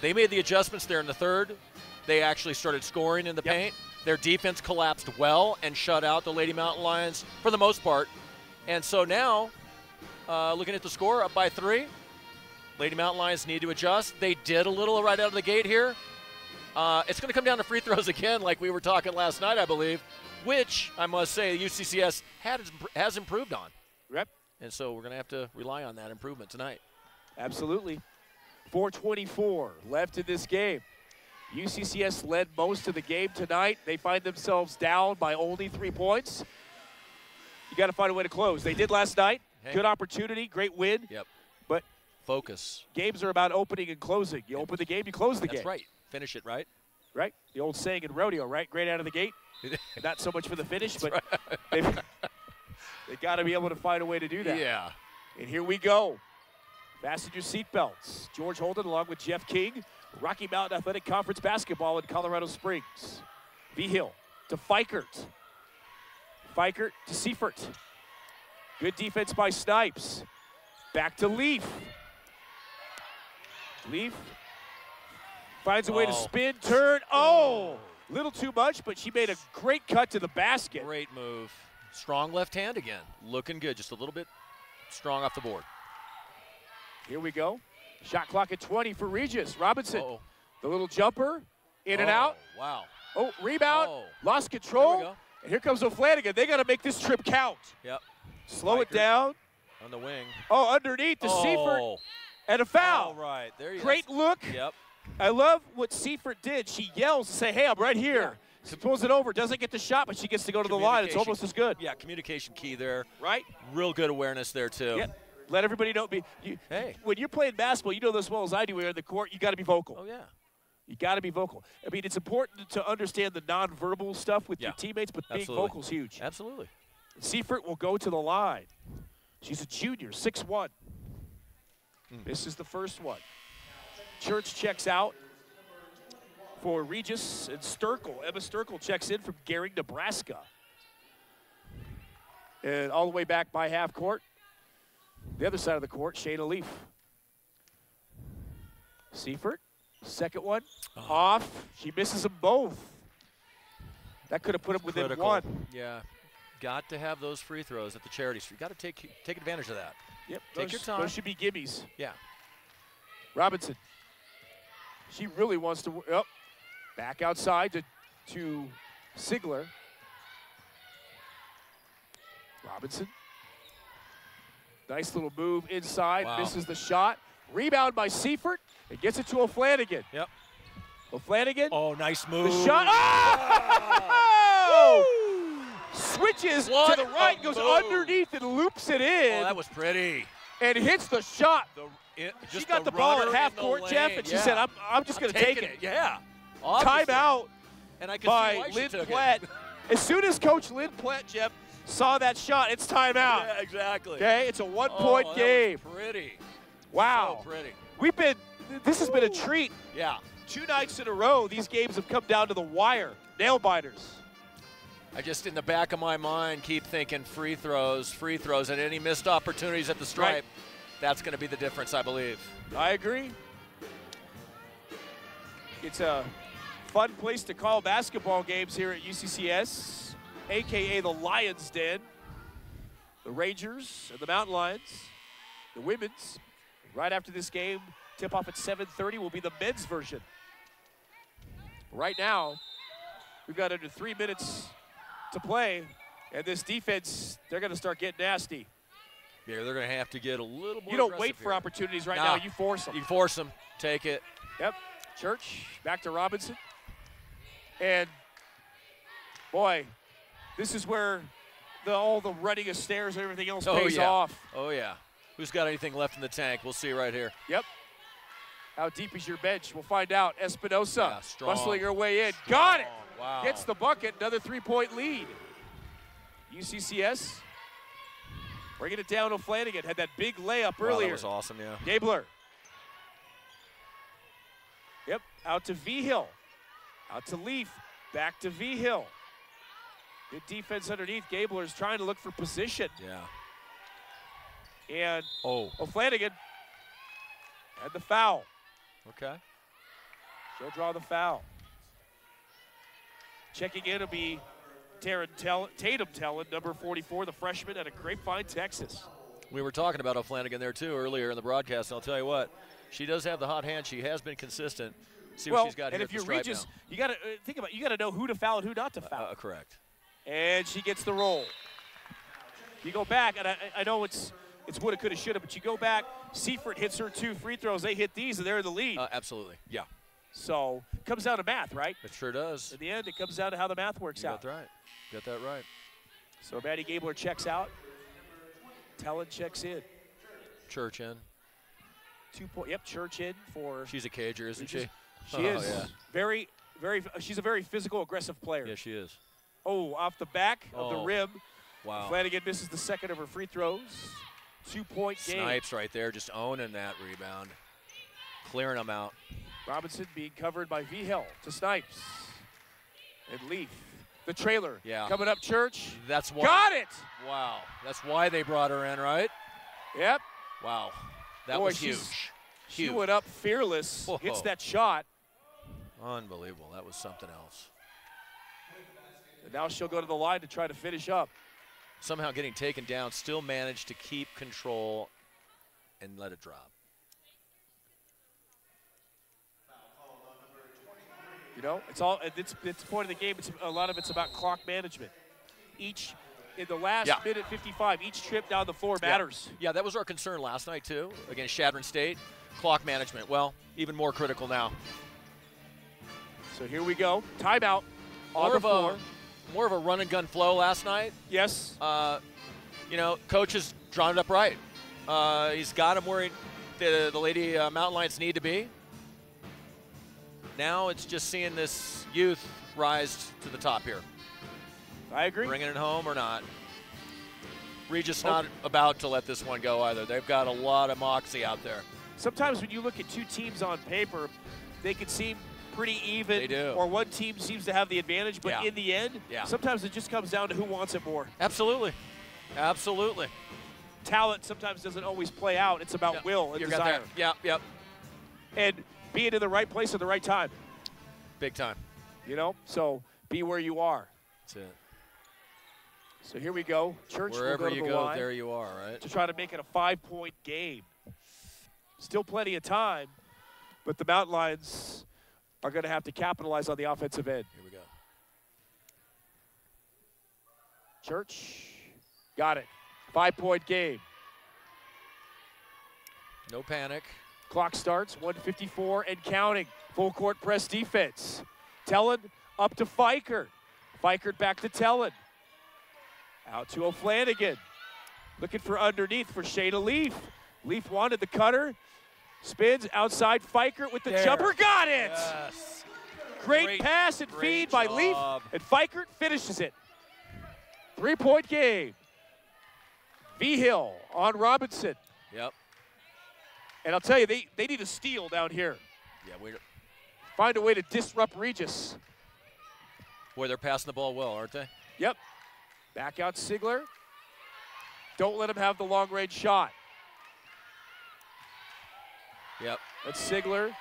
They made the adjustments there in the third. They actually started scoring in the paint. Their defense collapsed well and shut out the Lady Mountain Lions for the most part. And so now, looking at the score, up by 3. Lady Mountain Lions need to adjust. They did a little right out of the gate here. It's going to come down to free throws again, like we were talking last night, I believe, which I must say UCCS has improved on. Yep. And so we're going to have to rely on that improvement tonight. Absolutely. 4:24 left in this game. UCCS led most of the game tonight. They find themselves down by only 3 points. You got to find a way to close. They did last night. Hey. Good opportunity, great win. Yep. But focus. Games are about opening and closing. You open the game, you close the game. That's right. Finish it, right? Right. The old saying in rodeo, right? Great out of the gate. Not so much for the finish, but right. they got to be able to find a way to do that. Yeah. And here we go. Fasten your seatbelts. George Holden along with Jeff King. Rocky Mountain Athletic Conference basketball in Colorado Springs. V-Hill to Fikert. Fikert to Seifert. Good defense by Snipes. Back to Leaf. Leaf finds a way to spin, turn. Oh, little too much, but she made a great cut to the basket. Great move. Strong left hand again. Looking good, just a little bit strong off the board. Here we go. Shot clock at 20 for Regis. Robinson, the little jumper, in and out. Wow. Oh, rebound, lost control. And here comes O'Flanagan. They got to make this trip count. Yep. Slow it down. On the wing. Oh, underneath to Seifert. And a foul. All right. There you go. Great look. Yep. I love what Seifert did. She yells to say, hey, I'm right here. Yeah. She pulls it over, doesn't get the shot, but she gets to go to the line. It's almost as good. Yeah, communication key there. Right? Real good awareness there, too. Yep. Let everybody know. Hey. When you're playing basketball, you know this as well as I do. When you're in the court, you got to be vocal. Oh, yeah. You got to be vocal. I mean, it's important to understand the nonverbal stuff with your teammates, but being vocal is huge. Absolutely. Seifert will go to the line. She's a junior, 6'1". This is the first one. Church checks out for Regis, and Sturkle. Emma Sturkle checks in from Gehring, Nebraska. And all the way back by half court. The other side of the court, Shayna Leaf. Seifert, second one, off. She misses them both. That could have put them within one. Yeah, got to have those free throws at the charity street. Got to take advantage of that. Yep, take your time. Those should be gimmies. Yeah. Robinson. She really wants to. Back outside to Sigler. Robinson. Nice little move inside. Wow. Misses the shot. Rebound by Seifert. It gets it to O'Flanagan. Yep. O'Flanagan. Oh, nice move. The shot. Oh! Switches to the right, goes underneath and loops it in. Oh, that was pretty. And hits the shot. She got the ball at half court, Jeff, and she said, I'm just going to take it. Yeah. Timeout by Lynn Platt. As soon as Coach Lynn Platt, Jeff, saw that shot, it's timeout. Yeah, exactly. Okay, it's a one-point game. That was pretty. Wow. So pretty. This has been a treat. Yeah. 2 nights in a row, these games have come down to the wire. Nail biters. I just, in the back of my mind, keep thinking free throws, and any missed opportunities at the stripe. Right. That's going to be the difference, I believe. I agree. It's a fun place to call basketball games here at UCCS, a.k.a. the Lions Den. The Rangers and the Mountain Lions, the women's. Right after this game, tip-off at 7:30 will be the men's version. Right now, we've got under 3 minutes to play, and this defense, they're going to start getting nasty. Yeah, they're going to have to get a little more. You don't wait for opportunities right now. You force them. You force them. Take it. Yep. Church, back to Robinson. And, boy, this is where all the running of stairs and everything else pays off. Oh, yeah. Who's got anything left in the tank? We'll see right here. Yep. How deep is your bench? We'll find out. Espinosa bustling her way in. Strong. Got it. Wow. Gets the bucket. Another 3-point lead. UCCS bringing it down. O'Flanagan had that big layup earlier. That was awesome, yeah. Gabler. Yep, out to V-Hill. Out to Leaf. Back to V-Hill. Good defense underneath. Gabler's trying to look for position. Yeah. And O'Flanagan had the foul. Okay. She'll draw the foul. Checking in will be Tatum Tellin, number 44, the freshman out of Grapevine, Texas. We were talking about O'Flanagan there, too, earlier in the broadcast. And I'll tell you what, she does have the hot hand. She has been consistent. See what she's got here. And if you're Regis, you got to think about it. You got to know who to foul and who not to foul. Correct. And she gets the roll. You go back, and I know it's woulda, coulda, shoulda, but you go back. Seifert hits her 2 free throws. They hit these, and they're in the lead. Absolutely, yeah. So it comes down to math, right? It sure does. In the end, it comes down to how the math works out. That's right. Got that right. So Maddie Gabler checks out. Tellin checks in. Church in. 2 point. Yep, Church in for. She's a cager, isn't she? She is. Yeah. Very. She's a very physical, aggressive player. Yeah, she is. Oh, off the back of the rim. Wow. Flanagan misses the second of her free throws. 2-point game. Snipes right there, just owning that rebound. Clearing them out. Robinson being covered by V-Hill to Snipes. And Leaf. The trailer. Yeah. Coming up, Church. That's why. Got it! Wow. That's why they brought her in, right? Yep. Wow. That Boy, was huge. She went up fearless. Whoa. Hits that shot. Unbelievable. That was something else. And now she'll go to the line to try to finish up. Somehow getting taken down, still managed to keep control and let it drop. You know, it's the point of the game. A lot of it's about clock management. In the last minute 55, each trip down the floor matters. Yeah, that was our concern last night, too, against Shadron State. Clock management, well, even more critical now. So here we go. Timeout on the floor. More of a run-and-gun flow last night. Yes. Coach has drawn it up right. He's got him where the Lady Mountain Lions need to be. Now it's just seeing this youth rise to the top here. I agree. Bringing it home or not. Regis not about to let this one go either. They've got a lot of moxie out there. Sometimes when you look at two teams on paper, they can seem pretty even. They do. Or one team seems to have the advantage, but in the end, sometimes it just comes down to who wants it more. Absolutely. Absolutely. Talent sometimes doesn't always play out. It's about will and desire. Yep. And being in the right place at the right time. Big time. So be where you are. That's it. So here we go. Church Wherever will go you to the go, line there you are, right? to try to make it a 5-point game. Still plenty of time, but the Mountain Lions are going to have to capitalize on the offensive end. Here we go. Church, got it. 5-point game. No panic. Clock starts, 1:54 and counting. Full court press defense. Tellin up to Fikert. Fikert back to Tellin. Out to O'Flanagan. Looking for underneath for Shayna Leaf. Leaf wanted the cutter. Spins outside Fikert with the jumper. Got it! Yes. Great pass and feed by Leaf. And Fikert finishes it. 3-point game. V-Hill on Robinson. Yep. And I'll tell you, they need a steal down here. Yeah, Find a way to disrupt Regis. Boy, they're passing the ball well, aren't they? Yep. Back out Sigler. Don't let him have the long-range shot. Yep. That's Sigler.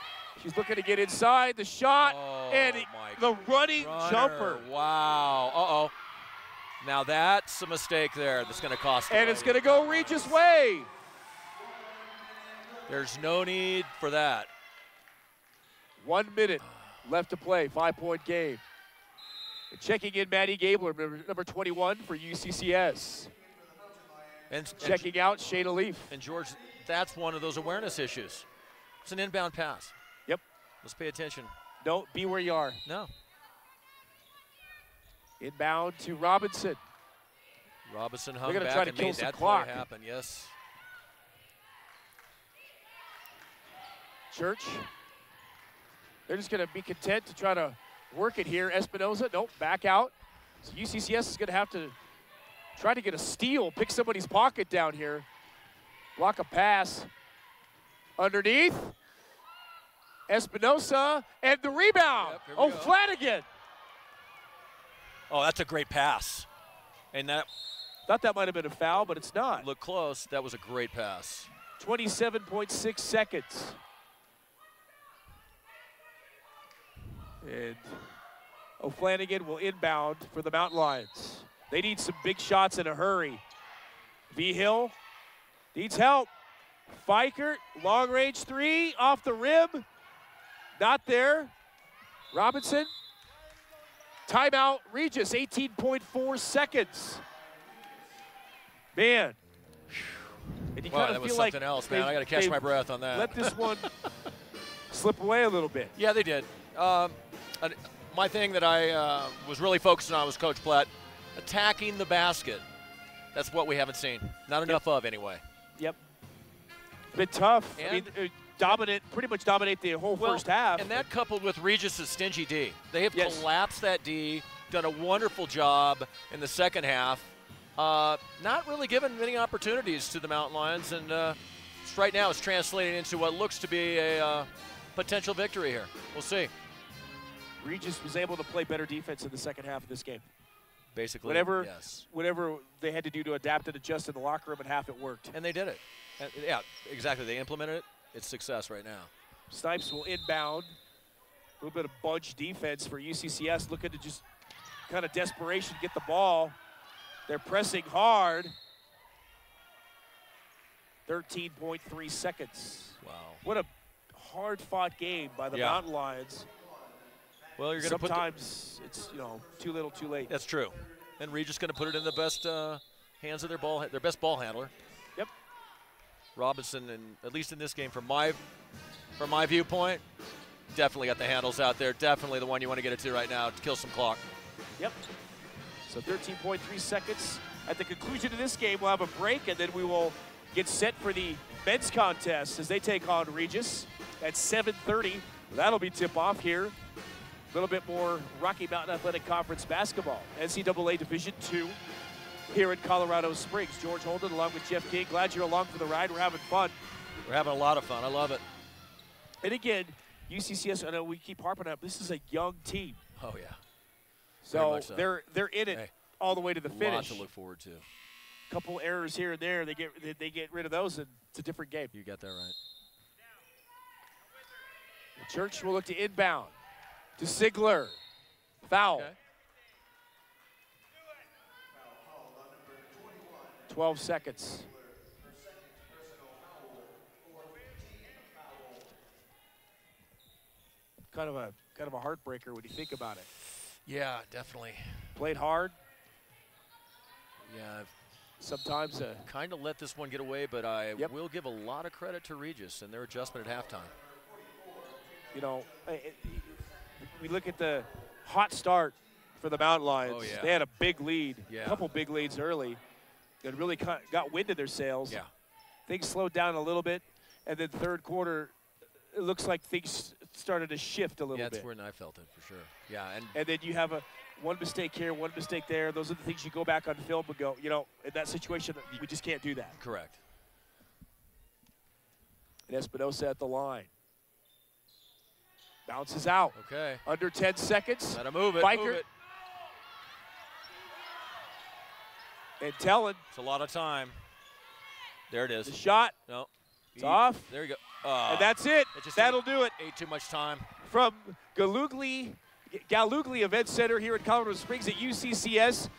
She's looking to get inside. The shot and the running jumper. Wow. Uh-oh. Now that's a mistake there that's going to cost them. And it's going to go Regis' way. There's no need for that. 1 minute left to play. 5-point game. And checking in Maddie Gabler, number 21 for UCCS. And checking out Shayna Leaf. And George, that's one of those awareness issues. It's an inbound pass. Yep. Let's pay attention. No, be where you are. No. Inbound to Robinson. Robinson hung They're gonna back try to and kill made some that clock. play happen. Yes. Church. They're just going to be content to try to work it here. Espinoza, nope, back out. So UCCS is going to have to try to get a steal, pick somebody's pocket down here. Block a pass. Underneath. Espinoza, and the rebound. Yep, here we go. Flanagan. Oh, that's a great pass. And that Thought that might have been a foul, but it's not. looked close. That was a great pass. 27.6 seconds. And O'Flanagan will inbound for the Mountain Lions. They need some big shots in a hurry. V-Hill needs help. Fikert, long range three, off the rim. Not there. Robinson. Timeout, Regis, 18.4 seconds. Man. And you Wow, kind that of was feel like something else, man. I got to catch they've my breath on that. let this one slip away a little bit. Yeah, they did. My thing that I was really focusing on was Coach Platt attacking the basket. That's what we haven't seen. Not enough of, anyway. Yep. Been tough. I mean, And- pretty much dominate the whole first half. And that coupled with Regis' stingy D. They have Yes. collapsed that D, done a wonderful job in the second half. Not really given many opportunities to the Mountain Lions, and right now it's translating into what looks to be a potential victory here. We'll see. Regis was able to play better defense in the second half of this game. Basically, Whatever, yes. whatever they had to do to adapt and adjust in the locker room, and half it worked. And they did it. Yeah, exactly. They implemented it. It's success right now. Snipes will inbound. A little bit of bunch defense for UCCS, looking to just kind of desperation get the ball. They're pressing hard. 13.3 seconds. Wow. What a hard-fought game by the Yeah. Mountain Lions. Well, you're going to put Sometimes it's, too little, too late. that's true. And Regis going to put it in the best hands of their best ball handler. Yep. Robinson, and at least in this game, from my viewpoint, definitely got the handles out there. Definitely the one you want to get it to right now to kill some clock. Yep. So 13.3 seconds. At the conclusion of this game, we'll have a break, and then we will get set for the men's contest as they take on Regis at 7:30. That'll be tip-off here. A little bit more Rocky Mountain Athletic Conference basketball. NCAA Division II here in Colorado Springs. George Holden along with Jeff King. Glad you're along for the ride. We're having fun. We're having a lot of fun. I love it. And again, UCCS, I know we keep harping on it, this is a young team. Oh, yeah. So, much so. they're in it Hey, all the way to the a lot finish. to look forward to. Couple errors here and there, they get rid of those, and it's a different game. You got that right. Church will look to inbound to Sigler. Foul. Okay. 12 seconds. Kind of a heartbreaker when you think about it. Yeah, definitely. Played hard. Yeah, I've Sometimes kind of let this one get away, but I Yep. will give a lot of credit to Regis and their adjustment at halftime. we look at the hot start for the Mountain Lions. Oh, yeah. They had a big lead, Yeah. a couple big leads early. It really got wind of their sails. Yeah. Things slowed down a little bit, and then third quarter, it looks like things started to shift a little Yeah, bit. that's where I felt it for sure. Yeah, And then you have one mistake here, one mistake there. Those are the things you go back on film and go, in that situation, we just can't do that. correct. And Espinoza at the line. Bounces out. Okay. Under 10 seconds. Let him move it. Biker. Move it. And Tellen, It's a lot of time. There it is. the shot, No. it's off. There you go. And that's it. it just That'll do it. Ate too much time. From Galugli Event Center here in Colorado Springs at UCCS.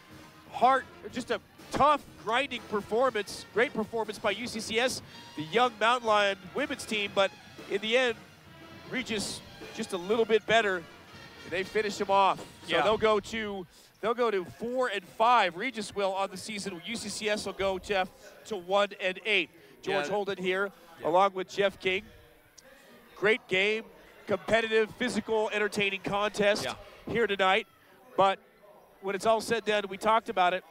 Just a tough, grinding performance. Great performance by UCCS, the young Mountain Lion women's team. But in the end, Regis just a little bit better. And they finish them off. So Yeah. they'll go to 4-5. Regis will on the season. UCCS will go, Jeff, to 1-8. George Yeah. Holden here, along with Jeff King. Great game, competitive, physical, entertaining contest here tonight. But when it's all said and done, we talked about it.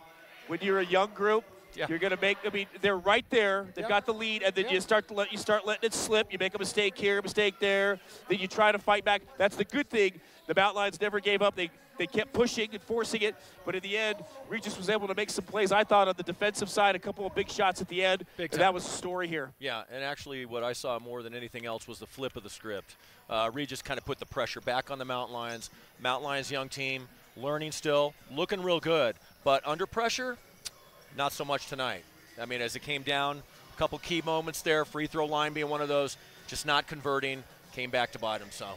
When you're a young group, Yeah. you're going to make. I mean, they're right there. They've Yeah. got the lead, and then Yeah. you start letting it slip. You make a mistake here, a mistake there. Then you try to fight back. That's the good thing. The Mountain Lions never gave up. They kept pushing and forcing it, but in the end, Regis was able to make some plays. I thought on the defensive side, a couple of big shots at the end. Big And time. that was the story here. Yeah, and actually what I saw more than anything else was the flip of the script. Regis kind of put the pressure back on the Mountain Lions. Mountain Lions young team, learning still, looking real good, but under pressure, not so much tonight. I mean, as it came down, a couple key moments there, free throw line being one of those, just not converting, came back to bite him, so.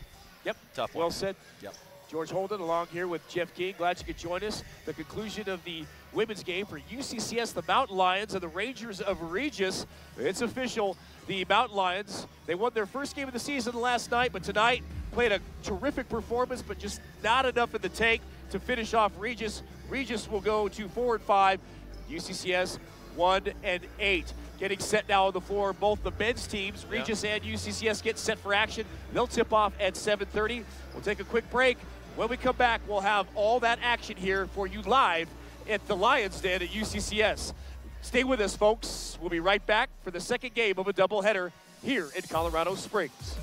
Yep. Tough one. Well said. Yep. George Holden along here with Jeff King. Glad you could join us. The conclusion of the women's game for UCCS, the Mountain Lions and the Rangers of Regis. It's official. The Mountain Lions, they won their first game of the season last night, but tonight played a terrific performance, but just not enough in the tank to finish off Regis. Regis will go to 4-5. UCCS 1-8. Getting set now on the floor. Both the men's teams, Regis and UCCS, get set for action. They'll tip off at 7:30. We'll take a quick break. When we come back, we'll have all that action here for you live at the Lions Den at UCCS. Stay with us, folks. We'll be right back for the second game of a doubleheader here in Colorado Springs.